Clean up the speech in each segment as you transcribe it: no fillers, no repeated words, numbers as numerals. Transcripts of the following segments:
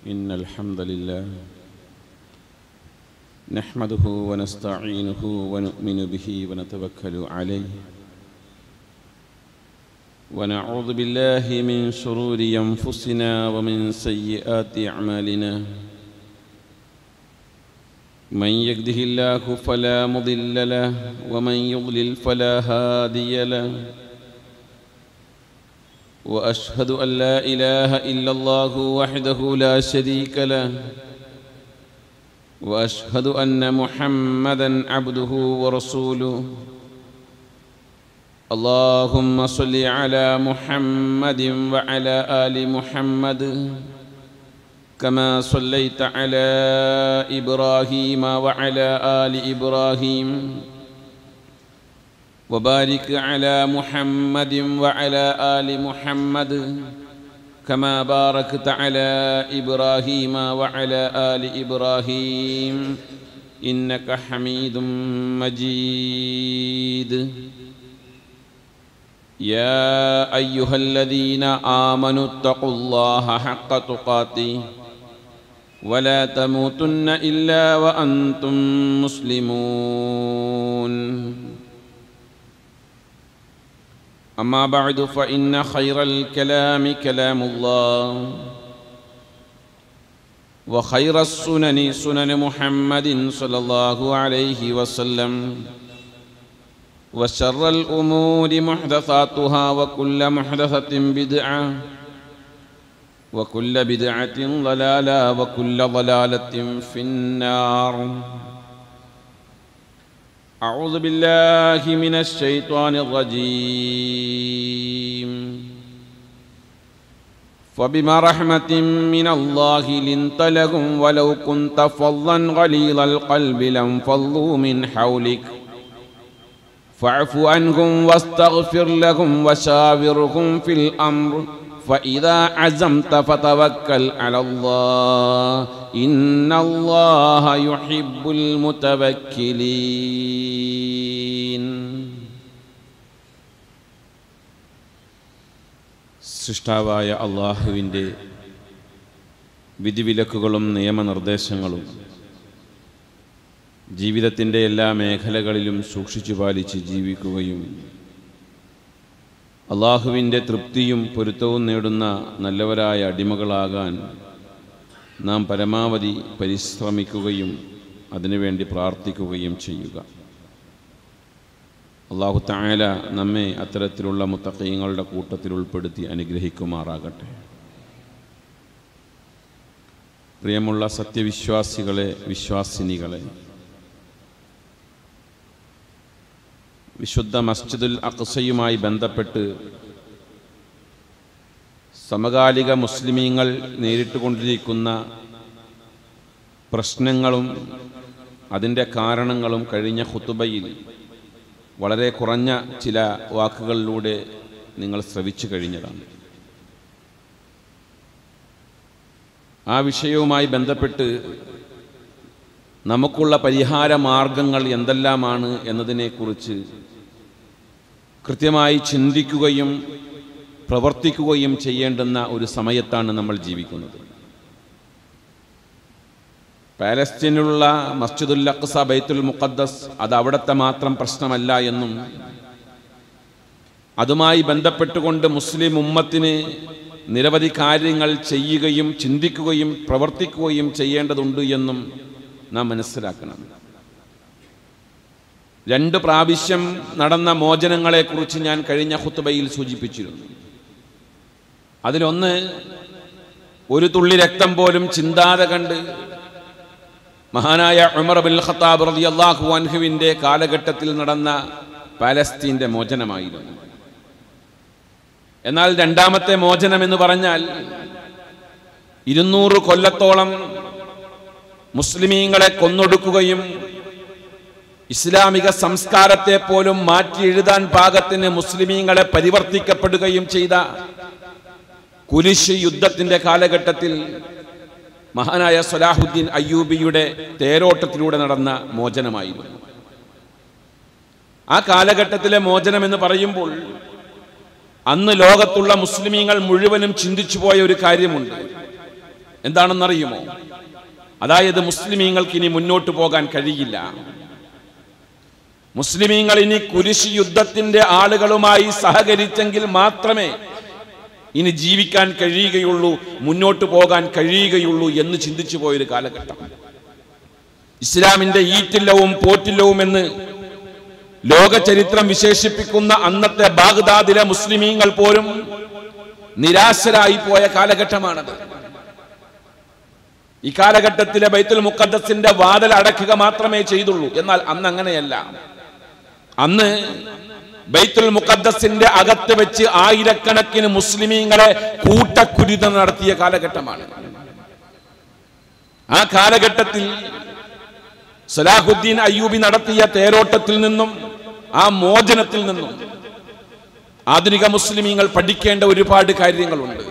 إن الحمد لله نحمده ونستعينه ونؤمن به ونتوكل عليه ونعوذ بالله من شرور أنفسنا ومن سيئات أعمالنا من يهده الله فلا مضل له ومن يضلل فلا هادي له وأشهد أن لا إله إلا الله وحده لا شريك له وأشهد أن محمدًا عبده ورسوله اللهم صل على محمد وعلى آل محمد كما صليت على إبراهيم وعلى آل إبراهيم وبارك على محمد وعلى آل محمد كما باركت على إبراهيم وعلى آل إبراهيم إنك حميد مجيد يا أيها الذين آمنوا اتقوا الله حق تقاته ولا تموتن إلا وأنتم مسلمون أما بعد فإن خير الكلام كلام الله وخير السنن سنن محمد صلى الله عليه وسلم وشر الأمور محدثاتها وكل محدثة بدعة وكل بدعة ضلالة وكل ضلالة في النار أعوذ بالله من الشيطان الرجيم فبما رحمة من الله لنت لهم ولو كنت فظا غليظ القلب لانفضوا من حولك فاعف عنهم واستغفر لهم وشاورهم في الأمر فإذا عزمت فتوكل على الله إن الله يحب المتوكلين. സൃഷ്ടാവായ അല്ലാഹുവിൻ്റെ വിധിവിലക്കുകളും നിയമനിർദ്ദേശങ്ങളും ജീവിതത്തിൻ്റെ എല്ലാ മേഖലകളിലും സൂക്ഷിച്ചു പാലിച്ച് ജീവിക്കുകയും അല്ലാഹുവിൻ്റെ തൃപ്തിയും പൊരുത്തവും നേടുന്ന നല്ലവരായ അടിമകളാകാൻ നാം പരമാവധി പരിശ്രമിക്കുകയും അതിനുവേണ്ടി പ്രാർത്ഥിക്കുകയും ചെയ്യുക. അല്ലാഹു തആല നമ്മെ അത്തരത്തിലുള്ള മുത്തഖീങ്ങളുടെ കൂട്ടത്തിൽ ഉൾപ്പെടുത്തി അനുഗ്രഹിക്കുമാറാകട്ടെ. പ്രിയമുള്ള സത്യവിശ്വാസികളെ, വിശ്വാസിനികളെ, വിശുദ്ധ മസ്ജിദുൽ അഖ്സയുമായി ബന്ധപ്പെട്ട് സമകാലിക മുസ്ലിമീങ്ങൾ നേരിട്ടുകൊണ്ടിരിക്കുന്ന പ്രശ്നങ്ങളും അതിൻ്റെ കാരണങ്ങളും കഴിഞ്ഞ ഖുതുബയിൽ വളരെ കുറഞ്ഞ ചില വാക്കുകളിലൂടെ നിങ്ങൾ ശ്രവിച്ചു കഴിഞ്ഞതാണ്. ആ വിഷയവുമായി ബന്ധപ്പെട്ട് നമുക്കുള്ള പരിഹാര മാർഗങ്ങൾ എന്തെല്ലാമാണ് എന്നതിനെക്കുറിച്ച് കൃത്യമായി ചിന്തിക്കുകയും പ്രവർത്തിക്കുകയും ചെയ്യേണ്ടുന്ന ഒരു സമയത്താണ് നമ്മൾ ജീവിക്കുന്നത്. പാലസ്തീനിലുള്ള മസ്ജിദുൽ അഖ്സ, ബൈത്തുൽ മുഖദ്ദസ്, അത് അവിടുത്തെ മാത്രം പ്രശ്നമല്ല എന്നും അതുമായി ബന്ധപ്പെട്ടുകൊണ്ട് മുസ്ലിം ഉമ്മത്തിന് നിരവധി കാര്യങ്ങൾ ചെയ്യുകയും ചിന്തിക്കുകയും പ്രവർത്തിക്കുകയും ചെയ്യേണ്ടതുണ്ട് എന്നും നാം മനസ്സിലാക്കണം. 2 പ്രാവശ്യം നടന്ന മോചനങ്ങളെക്കുറിച്ച് ഞാൻ കഴിഞ്ഞ ഖുതുബയിൽ സൂചിപ്പിച്ചിരുന്നു. അതിലൊന്ന്, ഒരു തുള്ളി രക്തം പോലും ചിന്താതെ കണ്ട് മഹാനായ ഉമർ ഇബ്നുൽ ഖത്താബ് റളിയല്ലാഹു അൻഹുവിൻ്റെ കാലഘട്ടത്തിൽ നടന്ന പാലസ്തീൻ്റെ മോചനമായിരുന്നു. എന്നാൽ രണ്ടാമത്തെ മോചനം എന്ന് പറഞ്ഞാൽ 200 കൊല്ലത്തോളം മുസ്ലിമീങ്ങളെ കൊന്നൊടുക്കുകയും ഇസ്ലാമിക സംസ്കാരത്തെ പോലും മാറ്റി എഴുതാൻ പാകത്തിന് മുസ്ലിമീങ്ങളെ പരിവർത്തിക്കപ്പെടുകയും ചെയ്ത കുരിശ് യുദ്ധത്തിൻ്റെ കാലഘട്ടത്തിൽ മഹാനായ സലാഹുദ്ദീൻ അയ്യൂബിയുടെ തേരോട്ടത്തിലൂടെ നടന്ന മോചനമായിരുന്നു. ആ കാലഘട്ടത്തിലെ മോചനം എന്ന് പറയുമ്പോൾ അന്ന് ലോകത്തുള്ള മുസ്ലിമീങ്ങൾ മുഴുവനും ചിന്തിച്ചു പോയ ഒരു കാര്യമുണ്ട്. എന്താണെന്നറിയുമോ? അതായത് മുസ്ലിമീങ്ങൾക്ക് ഇനി മുന്നോട്ട് പോകാൻ കഴിയില്ല. മുസ്ലിമീങ്ങൾ ഇനി കുരിശ് യുദ്ധത്തിന്റെ ആളുകളുമായി സഹകരിച്ചെങ്കിൽ മാത്രമേ ഇനി ജീവിക്കാൻ കഴിയുകയുള്ളൂ, മുന്നോട്ട് പോകാൻ കഴിയുകയുള്ളൂ എന്ന് ചിന്തിച്ചു പോയൊരു കാലഘട്ടം. ഇസ്ലാമിന്റെ ഈറ്റില്ലവും പോറ്റില്ലവും എന്ന് ലോക ചരിത്രം വിശേഷിപ്പിക്കുന്ന അന്നത്തെ ബാഗ്ദാദിലെ മുസ്ലിമീങ്ങൾ പോലും നിരാശരായി പോയ കാലഘട്ടമാണത്. ഈ കാലഘട്ടത്തിലെ ബൈത്തുൽ മുഖദ്ദസിന്റെ വാതിൽ അടക്കുക മാത്രമേ ചെയ്തുള്ളൂ. എന്നാൽ അന്ന് അങ്ങനെയല്ല. അന്ന് ബൈത്തുൽ മുഖദ്ദസിന്റെ അകത്ത് വെച്ച് ആയിരക്കണക്കിന് മുസ്ലിമീങ്ങളെ കൂട്ടക്കുരുതം നടത്തിയ കാലഘട്ടമാണ്. ആ കാലഘട്ടത്തിൽ സലാഹുദ്ദീൻ അയ്യൂബി നടത്തിയ തേരോട്ടത്തിൽ നിന്നും ആ മോചനത്തിൽ നിന്നും ആധുനിക മുസ്ലിമീങ്ങൾ പഠിക്കേണ്ട ഒരുപാട് കാര്യങ്ങളുണ്ട്.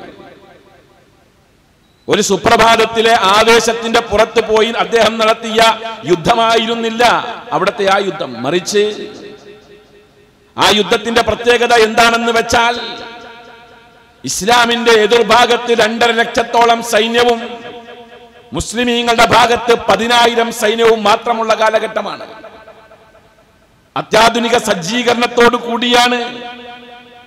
ഒരു സുപ്രഭാതത്തിലെ ആവേശത്തിന്റെ പുറത്ത് പോയി അദ്ദേഹം നടത്തിയ യുദ്ധമായിരുന്നില്ല അവിടുത്തെ ആ യുദ്ധം. മറിച്ച് ആ യുദ്ധത്തിന്റെ പ്രത്യേകത എന്താണെന്ന് വെച്ചാൽ ഇസ്ലാമിന്റെ എതിർഭാഗത്ത് 2.5 ലക്ഷത്തോളം സൈന്യവും മുസ്ലിമീങ്ങളുടെ ഭാഗത്ത് 10,000 സൈന്യവും മാത്രമുള്ള കാലഘട്ടമാണ്. അത്യാധുനിക സജ്ജീകരണത്തോടു കൂടിയാണ്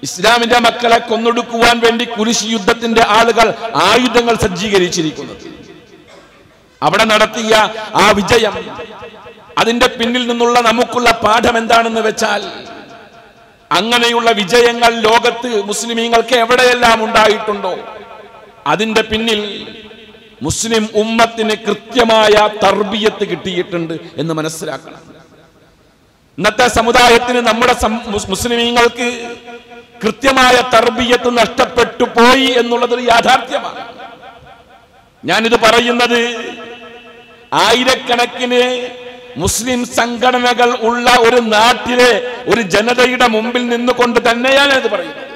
ഇസ്ലാമിന്റെ മക്കളെ കൊന്നൊടുക്കുവാൻ വേണ്ടി കുരിശ് യുദ്ധത്തിന്റെ ആളുകൾ ആയുധങ്ങൾ സജ്ജീകരിച്ചിരിക്കുന്നത്. അവിടെ നടത്തിയ ആ വിജയം, അതിന്റെ പിന്നിൽ നിന്നുള്ള നമുക്കുള്ള പാഠം എന്താണെന്ന് വെച്ചാൽ, അങ്ങനെയുള്ള വിജയങ്ങൾ ലോകത്ത് മുസ്ലിമീങ്ങൾക്ക് എവിടെയെല്ലാം ഉണ്ടായിട്ടുണ്ടോ അതിന്റെ പിന്നിൽ മുസ്ലിം ഉമ്മത്തിന് കൃത്യമായ തർബിയത്ത് കിട്ടിയിട്ടുണ്ട് എന്ന് മനസ്സിലാക്കണം. ഇന്നത്തെ സമുദായത്തിന്, നമ്മുടെ മുസ്ലിമീങ്ങൾക്ക് കൃത്യമായ തർബിയത്ത് നഷ്ടപ്പെട്ടു പോയി എന്നുള്ളതൊരു യാഥാർത്ഥ്യമാണ്. ഞാനിത് പറയുന്നത് ആയിരക്കണക്കിന് മുസ്ലിം സംഘടനകൾ ഉള്ള ഒരു നാട്ടിലെ ഒരു ജനതയുടെ മുമ്പിൽ നിന്നുകൊണ്ട് തന്നെയാണ് ഇത് പറയുന്നത്.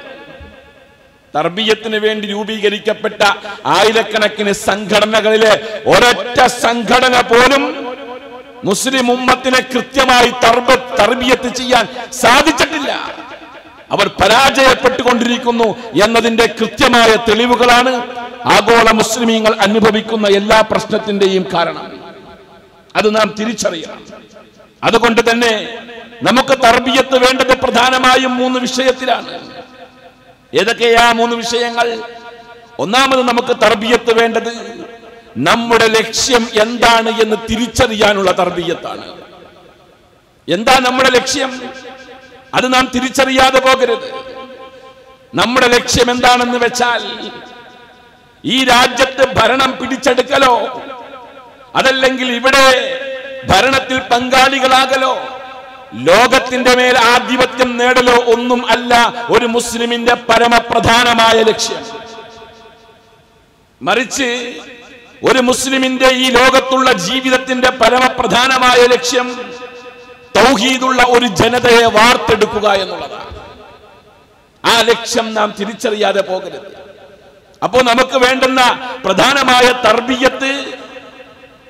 തർബിയത്തിന് വേണ്ടി രൂപീകരിക്കപ്പെട്ട ആയിരക്കണക്കിന് സംഘടനകളിലെ ഒരൊറ്റ സംഘടന പോലും മുസ്ലിം ഉമ്മത്തിനെ കൃത്യമായി തർബിയത്ത് ചെയ്യാൻ സാധിച്ചിട്ടില്ല. അവർ പരാജയപ്പെട്ടുകൊണ്ടിരിക്കുന്നു എന്നതിന്റെ കൃത്യമായ തെളിവുകളാണ് ആഗോള മുസ്ലിമീങ്ങൾ അനുഭവിക്കുന്ന എല്ലാ പ്രശ്നത്തിന്റെയും കാരണം. അത് നാം തിരിച്ചറിയണം. അതുകൊണ്ട് തന്നെ നമുക്ക് തർബിയത്ത് വേണ്ടത് പ്രധാനമായും 3 വിഷയത്തിലാണ്. ഏതൊക്കെയാ 3 വിഷയങ്ങൾ? ഒന്നാമത് നമുക്ക് തർബിയത്ത് വേണ്ടത് നമ്മുടെ ലക്ഷ്യം എന്താണ് എന്ന് തിരിച്ചറിയാനുള്ള തർബിയത്താണ്. എന്താ നമ്മുടെ ലക്ഷ്യം? അത് നാം തിരിച്ചറിയാതെ പോകരുത്. നമ്മുടെ ലക്ഷ്യം എന്താണെന്ന് വെച്ചാൽ ഈ രാജ്യത്ത് ഭരണം പിടിച്ചെടുക്കലോ അതല്ലെങ്കിൽ ഇവിടെ ഭരണത്തിൽ പങ്കാളികളാകലോ ലോകത്തിന്റെ മേൽ ആധിപത്യം നേടലോ ഒന്നും അല്ല ഒരു മുസ്ലിമിന്റെ പരമപ്രധാനമായ ലക്ഷ്യം. മറിച്ച് ഒരു മുസ്ലിമിന്റെ ഈ ലോകത്തുള്ള ജീവിതത്തിന്റെ പരമപ്രധാനമായ ലക്ഷ്യം തൗഹീദുള്ള ഒരു ജനതയെ വാർത്തെടുക്കുക എന്നുള്ളതാണ്. ആ ലക്ഷ്യം നാം തിരിച്ചറിയാതെ പോകരുത്. അപ്പോൾ നമുക്ക് വേണ്ടുന്ന പ്രധാനമായ തർബിയത്ത്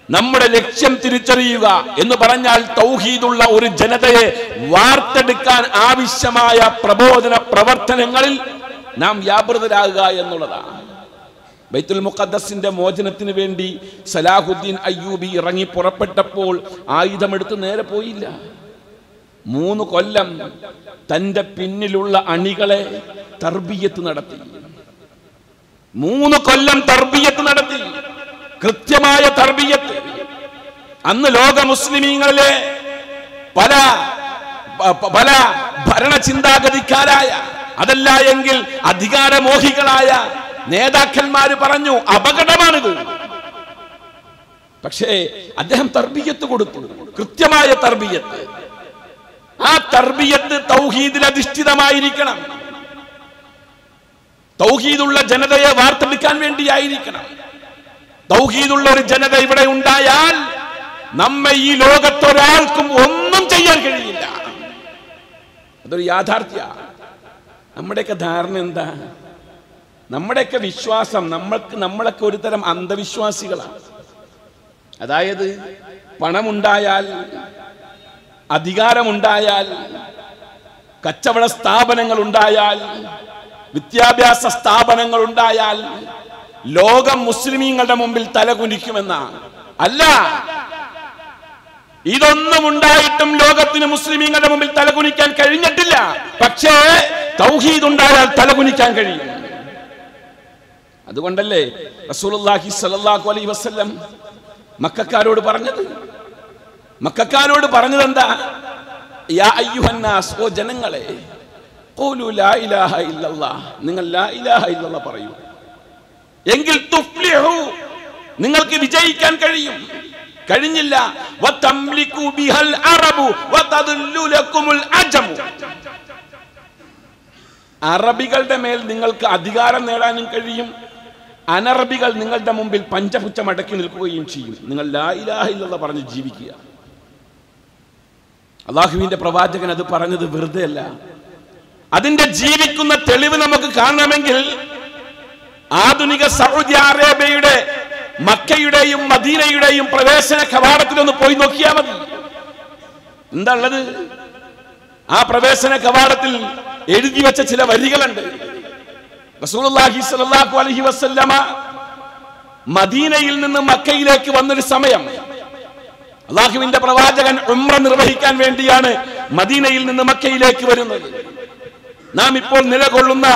നമ്മുടെ ലക്ഷ്യം തിരിച്ചറിയുക എന്ന് പറഞ്ഞാൽ തൗഹീദുള്ള ഒരു ജനതയെ വാർത്തെടുക്കാൻ ആവശ്യമായ പ്രബോധന പ്രവർത്തനങ്ങളിൽ നാം വ്യാപൃതരാകുക എന്നുള്ളതാണ്. ബൈത്തുൽ മുഖദ്ദസിന്റെ മോചനത്തിന് വേണ്ടി സലാഹുദ്ദീൻ അയ്യൂബി ഇറങ്ങി പുറപ്പെട്ടപ്പോൾ ആയുധമെടുത്ത് നേരെ പോയില്ല. 3 കൊല്ലം തന്റെ പിന്നിലുള്ള അണികളെ തർബിയത്ത് നടത്തി. 3 കൊല്ലം തർബിയത്ത് നടത്തി, കൃത്യമായ തർബിയത്ത്. അന്ന് ലോക മുസ്ലിമീങ്ങളിലെ പല ഭരണചിന്താഗതിക്കാരായ, അതല്ല എങ്കിൽ അധികാരമോഹികളായ നേതാക്കന്മാര് പറഞ്ഞു അപകടമാണിത്. പക്ഷേ അദ്ദേഹം തർബിയത്ത് കൊടുത്തു, കൃത്യമായ തർബിയത്ത്. ആ തർബിയത്ത് തൗഹീദിൽ അധിഷ്ഠിതമായിരിക്കണം. തൗഹീദുള്ള ജനതയെ വാർത്തെടുക്കാൻ വേണ്ടിയായിരിക്കണം. തൗഹീദുള്ള ഒരു ജനത ഇവിടെ ഉണ്ടായാൽ നമ്മെ ഈ ലോകത്തൊരാൾക്കും ഒന്നും ചെയ്യാൻ കഴിയില്ല. അതൊരു യാഥാർത്ഥ്യ. നമ്മുടെയൊക്കെ ധാരണ എന്താ? നമ്മുടെയൊക്കെ വിശ്വാസം, നമ്മളൊക്കെ ഒരു തരം അന്ധവിശ്വാസികളാണ്. അതായത് പണമുണ്ടായാൽ, അധികാരമുണ്ടായാൽ, കച്ചവട സ്ഥാപനങ്ങൾ ഉണ്ടായാൽ, വിദ്യാഭ്യാസ സ്ഥാപനങ്ങൾ ഉണ്ടായാൽ ലോകം മുസ്ലിമീങ്ങളുടെ മുമ്പിൽ തലകുനിക്കുമെന്നാണ്. അല്ല, ഇതൊന്നും ഉണ്ടായിട്ടും ലോകത്തിന് മുസ്ലിമീങ്ങളുടെ മുമ്പിൽ തലകുനിക്കാൻ കഴിഞ്ഞിട്ടില്ല. പക്ഷേ തൗഹീദ് ഉണ്ടായാൽ തലകുനിക്കാൻ കഴിയും. അതുകൊണ്ടല്ലേ റസൂലുള്ളാഹി സ്വല്ലല്ലാഹു അലൈഹി വസല്ലം മക്കക്കാരോട് പറഞ്ഞത് എന്താ? യാ അയ്യുഹന്നാസ്, ഓ ജനങ്ങളെ, ഖൂലു ലാ ഇലാഹ ഇല്ലല്ലാഹ്, നിങ്ങൾ ലാ ഇലാഹ ഇല്ലല്ലാഹ് പറയൂ, എങ്കിൽ തുഫ്ലിഹു, നിങ്ങൾക്ക് വിജയിക്കാൻ കഴിയും. കഴിഞ്ഞില്ല, വതംലികു ബിഹൽ അറബു വതദല്ലു ലക്കുമുൽ അജമു, അറബികളുടെ മേൽ നിങ്ങൾക്ക് അധികാരം നേടാനും കഴിയും, അനറബികൾ നിങ്ങളുടെ മുമ്പിൽ പഞ്ചപുച്ഛം അടക്കി നിൽക്കുകയും ചെയ്യും. നിങ്ങൾ ലാ ഇലാഹ ഇല്ലല്ലാഹ് പറഞ്ഞ് ജീവിക്കുക. അല്ലാഹുവിന്റെ പ്രവാചകൻ അത് പറഞ്ഞത് വെറുതെ അല്ല. അതിന്റെ ജീവിക്കുന്ന തെളിവ് നമുക്ക് കാണണമെങ്കിൽ ആധുനിക സൗദി അറേബ്യയുടെ മക്കയുടെയും മദീനയുടെയും പ്രവേശന കവാടത്തിലൊന്ന് പോയി നോക്കിയാൽ മതി. എന്താ ഉള്ളത്? ആ പ്രവേശന കവാടത്തിൽ എഴുതി വെച്ച ചില വരികളുണ്ട്. റസൂലുള്ളാഹി സ്വല്ലല്ലാഹു അലൈഹി വസല്ലമ മദീനയിൽ നിന്ന് മക്കയിലേക്ക് വന്നൊരു സമയം, അല്ലാഹുവിന്റെ പ്രവാചകൻ ഉംറ നിർവഹിക്കാൻ വേണ്ടിയാണ് മദീനയിൽ നിന്ന് മക്കയിലേക്ക് വരുന്നത്. നാം ഇപ്പോൾ നിലകൊള്ളുന്ന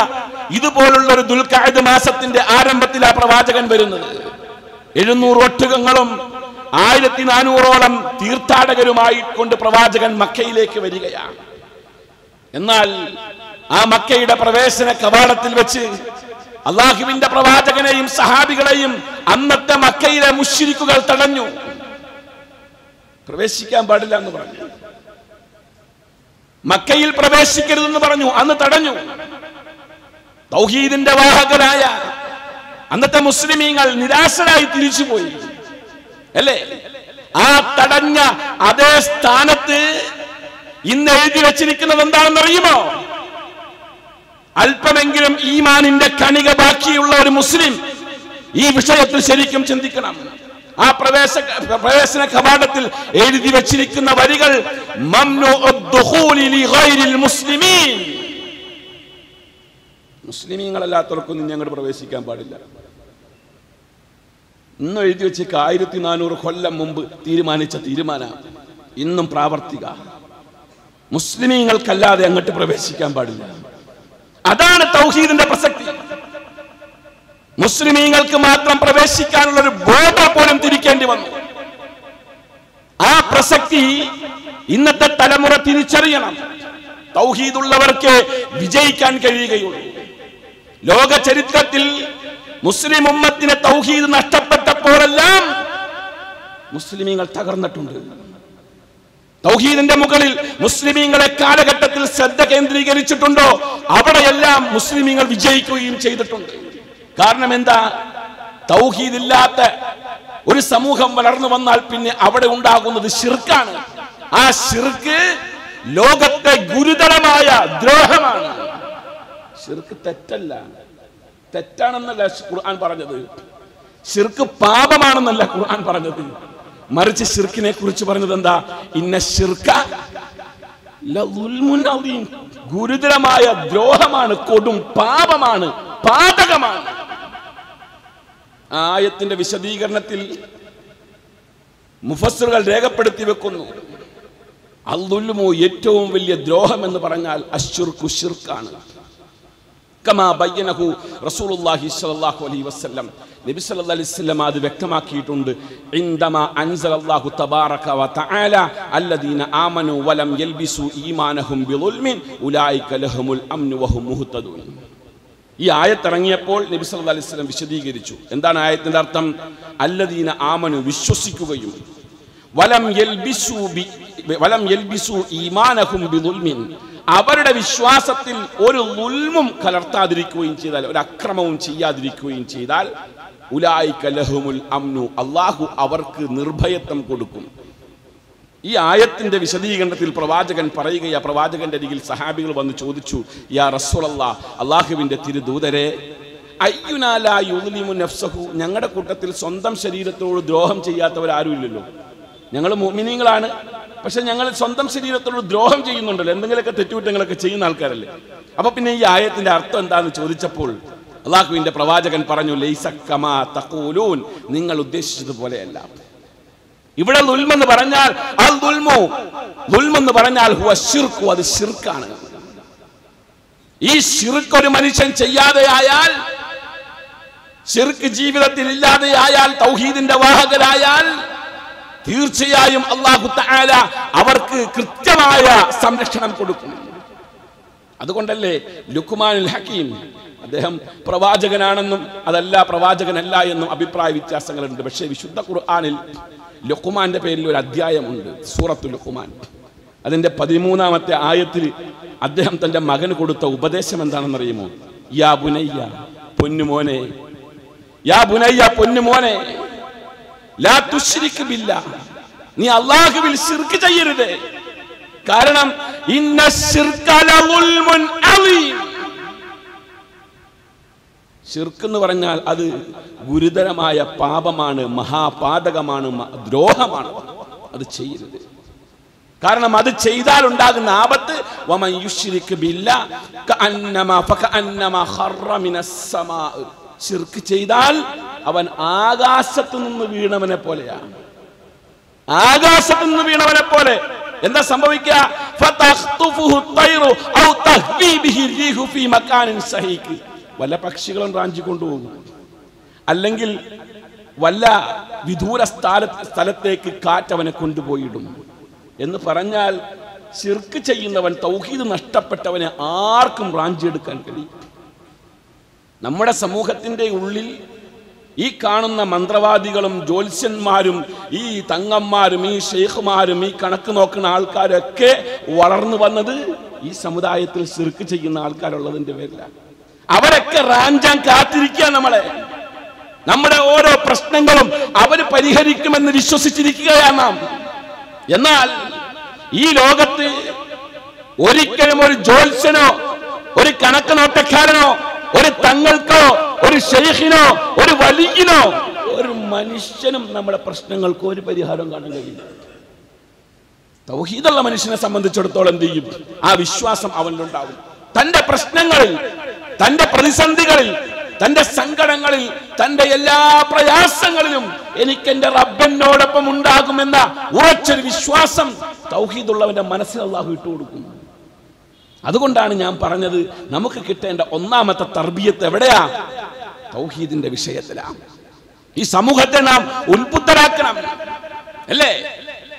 ഇതുപോലുള്ള ഒരു ദുൽഖഅദ് മാസത്തിന്റെ ആരംഭത്തിൽ ആ പ്രവാചകൻ വരുന്നത്. 700 ഒട്ടകങ്ങളും 1400ഓളം തീർത്ഥാടകരുമായി കൊണ്ട് പ്രവാചകൻ മക്കയിലേക്ക് വരികയാണ്. എന്നാൽ ആ മക്കയുടെ പ്രവേശന കവാടത്തിൽ വെച്ച് അല്ലാഹുവിന്റെ പ്രവാചകനെയും സഹാബികളെയും അന്നത്തെ മക്കയിലെ മുശ്രിക്കുകൾ തടഞ്ഞു. പ്രവേശിക്കാൻ പാടില്ല എന്ന് പറഞ്ഞു. മക്കയിൽ പ്രവേശിക്കരുതെന്ന് പറഞ്ഞു. അന്ന് തടഞ്ഞു. തൗഹീദിന്റെ വാഹകരായ അന്നത്തെ മുസ്ലിമീങ്ങൾ നിരാശരായി തിരിച്ചുപോയി അല്ലേ? ആ തടഞ്ഞ അതേ സ്ഥാനത്ത് ഇന്ന് എഴുതി വെച്ചിരിക്കുന്നത് എന്താണെന്ന് അറിയുമോ? അല്പമെങ്കിലും ഈമാനിന്റെ കണിക ബാക്കിയുള്ള ഒരു മുസ്ലിം ഈ വിഷയത്തിൽ ശരിക്കും ചിന്തിക്കണം. ആ പ്രവേശന കവാടത്തിൽ എഴുതി വെച്ചിരിക്കുന്ന വരികൾ മുസ്ലിമീങ്ങളല്ലാത്തവർക്കൊന്നും ഞങ്ങൾ പ്രവേശിക്കാൻ പാടില്ല. ഇന്നും എഴുതി വെച്ചേക്ക് 1400 കൊല്ലം മുമ്പ് തീരുമാനിച്ച തീരുമാനം ഇന്നും പ്രാവർത്തിക. മുസ്ലിമീങ്ങൾക്കല്ലാതെ അങ്ങോട്ട് പ്രവേശിക്കാൻ പാടില്ല. അതാണ് തൗഹീദിന്റെ പ്രസക്തി. മുസ്ലിമീങ്ങൾക്ക് മാത്രം പ്രവേശിക്കാനുള്ള ഒരു ബോർഡർ പോലും തിരിക്കേണ്ടി വന്നു. ആ പ്രസക്തി ഇന്നത്തെ തലമുറ തിരിച്ചറിയണം. തൗഹീദുള്ളവർക്ക് വിജയിക്കാൻ കഴിയുകയുള്ളൂ. ലോക ചരിത്രത്തിൽ മുസ്ലിം ഉമ്മത്തിന് തൗഹീദ് നഷ്ടപ്പെട്ടപ്പോഴെല്ലാം മുസ്ലിമീങ്ങൾ തകർന്നിട്ടുണ്ട്. തൗഹീദിന്റെ മുകളിൽ മുസ്ലിമീങ്ങളെ കാലഘട്ടത്തിൽ ശ്രദ്ധ കേന്ദ്രീകരിച്ചിട്ടുണ്ടോ അവിടെയെല്ലാം മുസ്ലിമീങ്ങൾ വിജയിക്കുകയും ചെയ്തിട്ടുണ്ട്. കാരണം എന്താ? തൗഹീദ് ഇല്ലാത്ത ഒരു സമൂഹം വളർന്നു വന്നാൽ പിന്നെ അവിടെ ഉണ്ടാകുന്നത് ശിർക്കാണ്. ആ ശിർക്ക് ലോകത്തെ ഗുരുതരമായ ദ്രോഹമാണ്. ശിർക്ക് തെറ്റല്ല, തെറ്റാണെന്നല്ല ഖുർആൻ പറഞ്ഞത്. ശിർക്ക് പാപമാണെന്നല്ല ഖുർആൻ പറഞ്ഞത്. മറിച്ച് ശിർക്കിനെ കുറിച്ച് പറഞ്ഞത് എന്താ? ഇന്ന ശിർക ലദുൽമുൻ അദീം, ഗുരുതരമായ ദ്രോഹമാണ്, കൊടും പാപമാണ്, പാതകമാണ്. ആയത്തിന്റെ വിശദീകരണത്തിൽ മുഫസ്സിറുകൾ രേഖപ്പെടുത്തി വെക്കുന്നു, അൽദുൽമു ഏറ്റവും വലിയ ദ്രോഹം എന്ന് പറഞ്ഞാൽ അശ്ശിർക്കു ശിർക്കാണ്. കമാ ബയ്യനഹു റസൂലുള്ളാഹി സ്വല്ലല്ലാഹു അലൈഹി വസല്ലം, നബി സല്ലല്ലാഹു അലൈഹി വസല്ലം അത് വ്യക്തമാക്കിയിട്ടുണ്ട്. ഇൻദമാ അൻസലല്ലാഹു തബാറക വ തആല അല്ലദീന ആമനു വലം യൽബിസു ഈമാനഹും ബിളുൽമിൻ ഉലൈക ലഹുമുൽ അംനു വഹും മുഹ്തദൂൻ. ഈ ആയത്ത് ഇറങ്ങിയപ്പോൾ നബി സല്ലല്ലാഹു അലൈഹി വസല്ലം വിശദീകരിച്ചു. എന്താണ് ആയത്തിന്റെ അർത്ഥം? അല്ലദീന ആമനു, വിശ്വസിക്കുകയും, വലം യൽബിസു ഈമാനഹും ബിളുൽമിൻ, അവരുടെ വിശ്വാസത്തിൽ ഒരു ദുൽമും കലർത്താതിരിക്കുകയും ചെയ്താൽ, ഒരു അക്രമവും ചെയ്യാതിരിക്കുകയും ചെയ്താൽ, ഉലൈക ലഹുമുൽ അംനു, അല്ലാഹു അവർക്ക് നിർഭയത്വം കൊടുക്കും. ഈ ആയത്തിന്റെ വിശദീകരണത്തിൽ പ്രവാചകൻ പറയുകയാ. പ്രവാചകന്റെ അരികിൽ സഹാബികൾ വന്ന് ചോദിച്ചു, യാ റസൂലല്ലാഹ്, അല്ലാഹുവിന്റെ തിരുദൂതരെ, അയ്യുനാ ലാ യുദ്ലിമു നഫ്സഹു, ഞങ്ങളുടെ കൂട്ടത്തിൽ സ്വന്തം ശരീരത്തോട് ദ്രോഹം ചെയ്യാത്തവരാരും ഇല്ലല്ലോ. ഞങ്ങൾ മുഅ്മിനീങ്ങളാണ്, പക്ഷെ ഞങ്ങൾ സ്വന്തം ശരീരത്തോട് ദ്രോഹം ചെയ്യുന്നുണ്ടല്ലോ, എന്തെങ്കിലുമൊക്കെ തെറ്റുകുറ്റങ്ങളൊക്കെ ചെയ്യുന്ന ആൾക്കാരല്ലേ. അപ്പൊ പിന്നെ ഈ ആയത്തിന്റെ അർത്ഥം എന്താണെന്ന് ചോദിച്ചപ്പോൾ അള്ളാഹുവിന്റെ പ്രവാചകൻ പറഞ്ഞു ലൈസ കമാ തഖൂലൂൻ, നിങ്ങൾ ഉദ്ദേശിച്ചതുപോലെയല്ല. ഇവിടെ ദുൽമെന്ന് പറഞ്ഞാൽ അൽ ദുൽമു, ദുൽമെന്ന് പറഞ്ഞാൽ ഹുവ ശിർക്കു, അത് ശിർക്കാണ്. ഈ ശിർക്ക് ഒരു മനുഷ്യൻ ചെയ്യാതെ ആയാൽ, ശിർക്ക് ജീവിതത്തിൽ ഇല്ലാതെ ആയാൽ, തൗഹീദിന്റെ വാഹകരായാൽ തീർച്ചയായും അല്ലാഹു തആല അവർക്ക് കൃത്യമായ സംരക്ഷണം കൊടുക്കും. അതുകൊണ്ടല്ലേ ലുഖ്മാനുൽ ഹക്കീം, അദ്ദേഹം പ്രവാചകനാണെന്നും അതല്ല പ്രവാചകനല്ല എന്നും അഭിപ്രായ വ്യത്യാസങ്ങളുണ്ട്. പക്ഷേ വിശുദ്ധ ഖുർആനിൽ ലുഖ്മാന്റെ പേരിൽ ഒരു അധ്യായമുണ്ട്, സൂറത്തുൽ ലുഖ്മാൻ. അതിന്റെ 13-ാമത്തെ ആയത്തിൽ അദ്ദേഹം തന്റെ മകന് കൊടുത്ത ഉപദേശം എന്താണെന്നറിയുമോ? യാ ബുനയ്യ, പൊന്നുമോനെ, യാ ബുനയ്യ, പൊന്നുമോനെ, ലാ തുശ്രിക് ബില്ലാഹ്, നീ അല്ലാഹുവിൽ ശിർക്ക് ചെയ്യരുത്. കാരണം ഇന്ന ശിർക ലളുൽമുൻ അളീം, ശിർക്ക് എന്ന് പറഞ്ഞാൽ അത് ഗുരുതരമായ പാപമാണ്, മഹാപാതകമാണ്, ദ്രോഹമാണ്. അത് ചെയ്യരുത്. കാരണം അത് ചെയ്താൽ ഉണ്ടാകുന്ന ആപത്ത് വമൻ യുശ്രിക് ബില്ലാഹ് കഅന്നമാ ഖറ മിനസ് സമാ, ശിർക്ക് ചെയ്താൽ അവൻ ആകാശത്തു നിന്ന് വീണവനെ പോലെയാണ്. ആകാശത്തു നിന്ന് വീണവനെ പോലെ. എന്താ സംഭവിക്കുക? ഫതഖ്തുഫുഹു തൈറു ഔ തഹ്വി ബിഹി റീഹു ഫീ മകാനിൻ സഹീഖ്, വല്ല പക്ഷികളും റാഞ്ചി കൊണ്ടുപോകും, അല്ലെങ്കിൽ വല്ല വിദൂര സ്ഥലത്തേക്ക് കാറ്റവനെ കൊണ്ടുപോയിടും. എന്ന് പറഞ്ഞാൽ ശിർക്ക് ചെയ്യുന്നവൻ, തൗഹീദ് നഷ്ടപ്പെട്ടവനെ ആർക്കും റാഞ്ചിയെടുക്കാൻ കഴിയും. നമ്മുടെ സമൂഹത്തിന്റെ ഉള്ളിൽ ഈ കാണുന്ന മന്ത്രവാദികളും ജ്യോത്സ്യന്മാരും ഈ തങ്ങന്മാരും ഈ ഷെയ്ഖുമാരും ഈ കണക്ക് നോക്കുന്ന ആൾക്കാരൊക്കെ വളർന്നു വന്നത് ഈ സമുദായത്തിൽ ശിർക്ക് ചെയ്യുന്ന ആൾക്കാരുള്ളതിന്റെ പേരിലാണ്. അവരൊക്കെ റാഞ്ചാൻ കാത്തിരിക്കുക നമ്മളെ. നമ്മുടെ ഓരോ പ്രശ്നങ്ങളും അവര് പരിഹരിക്കുമെന്ന് വിശ്വസിച്ചിരിക്കുകയാണ് നാം. എന്നാൽ ഈ ലോകത്ത് ഒരിക്കലും ഒരു ജ്യോത്സ്യനോ ഒരു കണക്ക് നോട്ടക്കാരനോ ഒരു തങ്ങൾക്കോ ഒരു ഷെയ്ഖിനോ ഒരു വലിയനോ ഒരു മനുഷ്യനും നമ്മുടെ പ്രശ്നങ്ങൾക്ക് ഒരു പരിഹാരം കാണാൻ കഴിയില്ല. തൗഹീദുള്ള മനുഷ്യനെ സംബന്ധിച്ചിടത്തോളം എന്ത് ചെയ്യും? ആ വിശ്വാസം അവനിലുണ്ടാവും. തന്റെ പ്രശ്നങ്ങളിൽ, തന്റെ പ്രതിസന്ധികളിൽ, തന്റെ സങ്കടങ്ങളിൽ, തന്റെ എല്ലാ പ്രയാസങ്ങളിലും എനിക്ക് എന്റെ റബ്ബിനോടൊപ്പം ഉണ്ടാകുമെന്ന ഉറച്ചൊരു വിശ്വാസം തൗഹീദുള്ളവന്റെ മനസ്സിൽ അല്ലാഹു ഇട്ടുകൊടുക്കും. അതുകൊണ്ടാണ് ഞാൻ പറഞ്ഞത്, നമുക്ക് കിട്ടേണ്ട ഒന്നാമത്തെ തർബിയത്ത് എവിടെയാ? തൗഹീദിന്റെ വിഷയത്തിലാണ്. ഈ സമൂഹത്തെ നാം ഉത്ബുദ്ധരാക്കണം, അല്ലേ?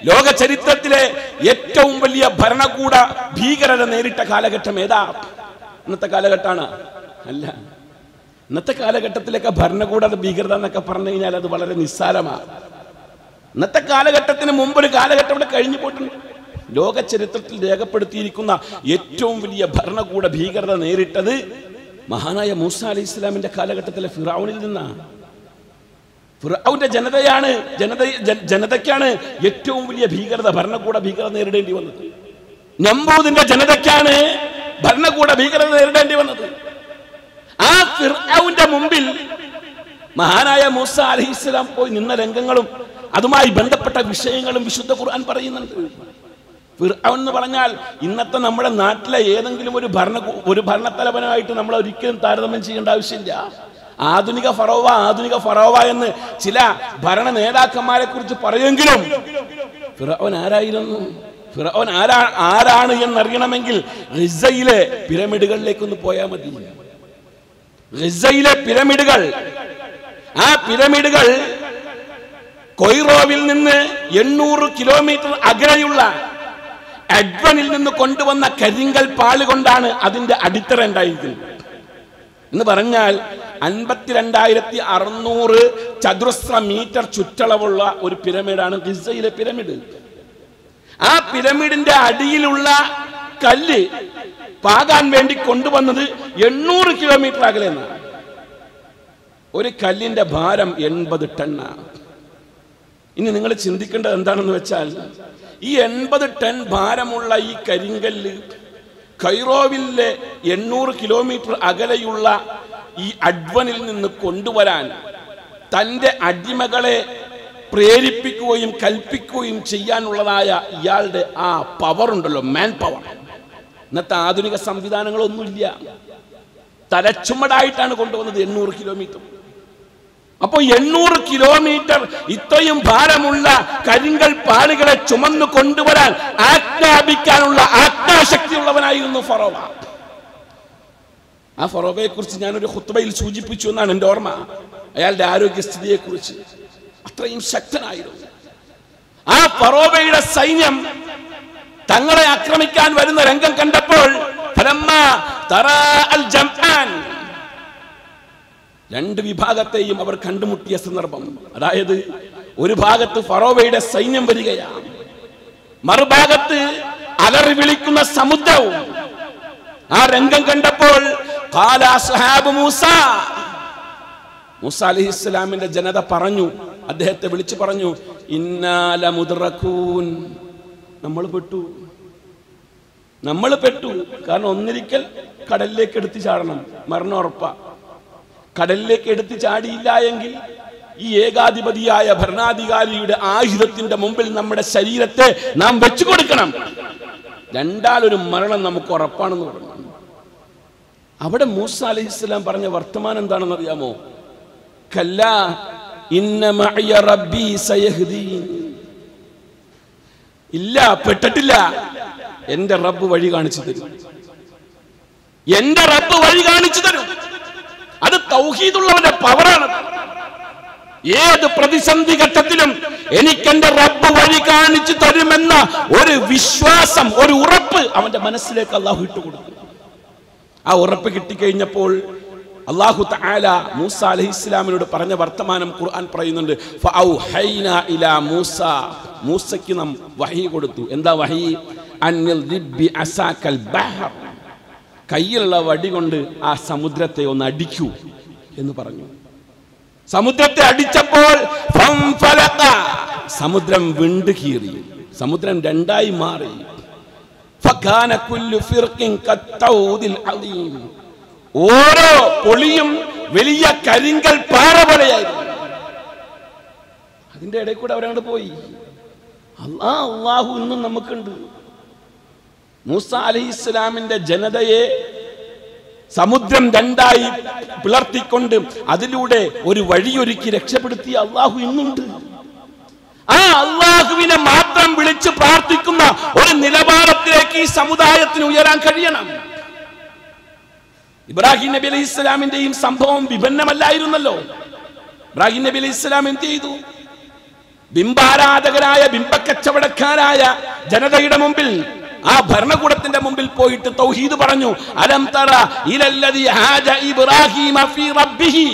ലോക ചരിത്രത്തിലെ ഏറ്റവും വലിയ ഭരണകൂട ഭീകരത നേരിട്ട കാലഘട്ടം ഏതാ? ഇന്നത്തെ കാലഘട്ടമാണ്? അല്ല. ഇന്നത്തെ കാലഘട്ടത്തിലൊക്കെ ഭരണകൂട ഭീകരത എന്നൊക്കെ പറഞ്ഞു കഴിഞ്ഞാൽ അത് വളരെ നിസ്സാരമാണ്. ഇന്നത്തെ കാലഘട്ടത്തിന് മുമ്പൊരു കാലഘട്ടം ഇവിടെ കഴിഞ്ഞു പോയിട്ടുണ്ട്. ലോക ചരിത്രത്തിൽ രേഖപ്പെടുത്തിയിരിക്കുന്ന ഏറ്റവും വലിയ ഭരണകൂട ഭീകരത നേരിട്ടത് മഹാനായ മൂസ അലൈഹി ഇസ്ലാമിന്റെ കാലഘട്ടത്തിലെ ഫിറഔനിൽ നിന്നാണ്. ഫിറഔന്റെ ജനതയ്ക്കാണ് ഏറ്റവും വലിയ ഭീകരത, ഭരണകൂട ഭീകരത നേരിടേണ്ടി വന്നത്. നമ്രൂദിന്റെ ജനതയ്ക്കാണ് ഭരണകൂട ഭീകരത നേരിടേണ്ടി വന്നത്. ആ ഫിറഔന്റെ മുമ്പിൽ മഹാനായ മൂസ അലൈഹി ഇസ്ലാം പോയി നിന്ന രംഗങ്ങളും അതുമായി ബന്ധപ്പെട്ട വിഷയങ്ങളും വിശുദ്ധ ഖുർആൻ പറയുന്നുണ്ട്. ഫിർഔൻ എന്ന് പറഞ്ഞാൽ ഇന്നത്തെ നമ്മുടെ നാട്ടിലെ ഏതെങ്കിലും ഒരു ഭരണത്തലവനായിട്ട് നമ്മൾ ഒരിക്കലും താരതമ്യം ചെയ്യേണ്ട ആവശ്യമില്ല. ആധുനിക ഫറോവ എന്ന് ചില ഭരണ നേതാക്കന്മാരെ കുറിച്ച് പറയുമെങ്കിലും ഫിർഔൻ ആരായിരുന്നു? ഫിർഔൻ ആരാണ് എന്നറിയണമെങ്കിൽ ഗിസയിലെ പിരമിഡുകളിലേക്കൊന്ന് പോയാൽ മതി. ഗിസയിലെ പിരമിഡുകൾ, ആ പിരമിഡുകൾ കൊയ്റോവിൽ നിന്ന് 800 കിലോമീറ്റർ അകലെയുള്ള അഡ്വനിൽ നിന്ന് കൊണ്ടുവന്ന കരിങ്കൽ പാളി കൊണ്ടാണ് അതിന്റെ അടിത്തറ ഉണ്ടായിരിക്കുന്നത്. എന്ന് പറഞ്ഞാൽ 52,600 ചതുരശ്ര മീറ്റർ ചുറ്റളവുള്ള ഒരു പിരമിഡാണ് ഗിസയിലെ പിരമിഡ്. ആ പിരമിഡിന്റെ അടിയിലുള്ള കല്ല് പാകാൻ വേണ്ടി കൊണ്ടുവന്നത് 800 കിലോമീറ്റർ അകലെ നിന്നാണ്. ഒരു കല്ലിന്റെ ഭാരം 80 ടണ്ണാണ്. ഇനി നിങ്ങൾ ചിന്തിക്കേണ്ടത് എന്താണെന്ന് വെച്ചാൽ, ഈ 80 ടൺ ഭാരമുള്ള ഈ കരിങ്കല്ല് കൈറോവിലെ 800 കിലോമീറ്റർ അകലെയുള്ള ഈ അഡ്വനിൽ നിന്ന് കൊണ്ടുവരാൻ തൻ്റെ അടിമകളെ പ്രേരിപ്പിക്കുകയും കൽപ്പിക്കുകയും ചെയ്യാനുള്ളതായ ഇയാളുടെ ആ പവർ ഉണ്ടല്ലോ, മാൻ പവർ. ഇന്നത്തെ ആധുനിക സംവിധാനങ്ങളൊന്നുമില്ല. തലച്ചുമടായിട്ടാണ് കൊണ്ടുവന്നത് 800 കിലോമീറ്റർ. അപ്പൊ 800 കിലോമീറ്റർ ഇത്രയും ഭാരമുള്ള കരിങ്കൽ പാളികളെ ചുമന്നു കൊണ്ടുവരാൻ ആജ്ഞാപിക്കാനുള്ള ആജ്ഞാശക്തിയുള്ളവനായിരുന്നു ഫറോവ. ആ ഫറോവയെ കുറിച്ച് ഞാനൊരു ഖുത്ബയിൽ സൂചിപ്പിച്ചു എന്നാണ് എൻ്റെ ഓർമ്മ. അയാളുടെ ആരോഗ്യസ്ഥിതിയെ കുറിച്ച് അത്രയും ശക്തനായിരുന്നു. ആ ഫറോവയുടെ സൈന്യം തങ്ങളെ ആക്രമിക്കാൻ വരുന്ന രംഗം കണ്ടപ്പോൾ രണ്ട് വിഭാഗത്തെയും അവർ കണ്ടുമുട്ടിയ സന്ദർഭം, അതായത് ഒരു ഭാഗത്ത് ഫറോവയുടെ സൈന്യം വരികയാണ്, മറുഭാഗത്ത് അലറി വിളിക്കുന്ന സമുദ്രവും. ആ രംഗം കണ്ടപ്പോൾ മൂസ അലൈഹിസ്സലാമിന്റെ ജനത പറഞ്ഞു, അദ്ദേഹത്തെ വിളിച്ചു പറഞ്ഞു, ഇന്നാ ലമുദ്റകൂൻ, നമ്മൾ പെട്ടു. കാരണം ഒന്നിരിക്കൽ കടലിലേക്ക് എടുത്തു ചാടണം, മരണം ഉറപ്പാ. കടലിലേക്ക് എടുത്തു ചാടിയില്ല എങ്കിൽ ഈ ഏകാധിപതിയായ ഭരണാധികാരിയുടെ ആയുധത്തിന്റെ മുമ്പിൽ നമ്മുടെ ശരീരത്തെ നാം വെച്ചു കൊടുക്കണം. രണ്ടാലൊരു മരണം നമുക്ക് ഉറപ്പാണെന്ന് പറഞ്ഞു. അവിടെ മൂസ അലൈഹിസ്സലാം പറഞ്ഞ വർത്തമാനം എന്താണെന്ന് അറിയാമോ? കല്ലാ ഇന്ന മഅയ റബ്ബി സയഹ്ദീൻ. ഇല്ല, പെട്ടിട്ടില്ല. എന്റെ റബ്ബ് വഴി കാണിച്ചു തരും. എന്റെ റബ്ബ് വഴി കാണിച്ചു തരും. അത് തൗഹീദുള്ളവന്റെ പവറാണ്. ഏത് പ്രതിസന്ധി ഘട്ടത്തിലും എനിക്കെന്റെ റബ്ബ് വഴി കാണിച്ചു തരുമെന്ന ഒരു വിശ്വാസം, ഒരു ഉറപ്പ് അവന്റെ മനസ്സിലേക്ക് അള്ളാഹു ഇട്ടുകൊടുക്കും. ആ ഉറപ്പ് കിട്ടിക്കഴിഞ്ഞപ്പോൾ അല്ലാഹു തആല മൂസ അലൈഹിസ്സലാമിനോട് പറഞ്ഞ വർത്തമാനം ഖുർആൻ പറയുന്നുണ്ട്. ഫഔഹൈനാ ഇലാ മൂസ, മൂസയ്ക്ക് നാം വഹി കൊടുത്തു. എന്താ വഹി? അന്നിൽ ദിബി അസാക്കൽ ബഹർ, കയ്യിലുള്ള വടി കൊണ്ട് ആ സമുദ്രത്തെ ഒന്ന് അടിക്കൂ എന്ന് പറഞ്ഞു. സമുദ്രത്തെ അടിച്ചപ്പോൾ സമുദ്രം വിണ്ടു കീറി, സമുദ്രം രണ്ടായി മാറി. ഫകാന കുല്ലു ഫിർഖിൻ കത്തൗദിൽ അളീം, ഓരോ പൊളിയും വലിയ കരിങ്കൽ പാറ പോലെയായിരുന്നു. അതിന്റെ ഇടയിൽ കൂടെ അവരങ്ങോട്ട് പോയി. അല്ലാഹു ഇന്നും നമുക്കുണ്ട്. മൂസ അലൈഹിസ്സലാമിന്റെ ജനതയെ സമുദ്രം രണ്ടായി പിളർത്തിക്കൊണ്ട് അതിലൂടെ ഒരു വഴിയൊരുക്കി രക്ഷപ്പെടുത്തിയ അല്ലാഹു ഇന്നുണ്ട്. ആ അല്ലാഹുവിനെ മാത്രം വിളിച്ച് പ്രാർത്ഥിക്കുന്ന ഒരു നിലവാരത്തിലേക്ക് ഈ സമുദായത്തിന് ഉയരാൻ കഴിയണം. ഇബ്രാഹിം നബി അലൈഹി ഇസ്ലാമിന്റെയും സംഭവം വിഭിന്നമല്ലായിരുന്നല്ലോ. ഇബ്രാഹിം നബി അലൈഹി ഇസ്ലാം എന്ത് ചെയ്തു? ബിംബാരാധകരായ ബിംബക്കച്ചവടക്കാരായ ജനതയുടെ മുമ്പിൽ, ആ ഭരണകൂടത്തിന്റെ മുമ്പിൽ പോയിട്ട് തൗഹീദ് പറഞ്ഞു. അലം തറ ഇലല്ലദി ഹാജ ഇബ്രാഹിമ ഫീ റബ്ബിഹി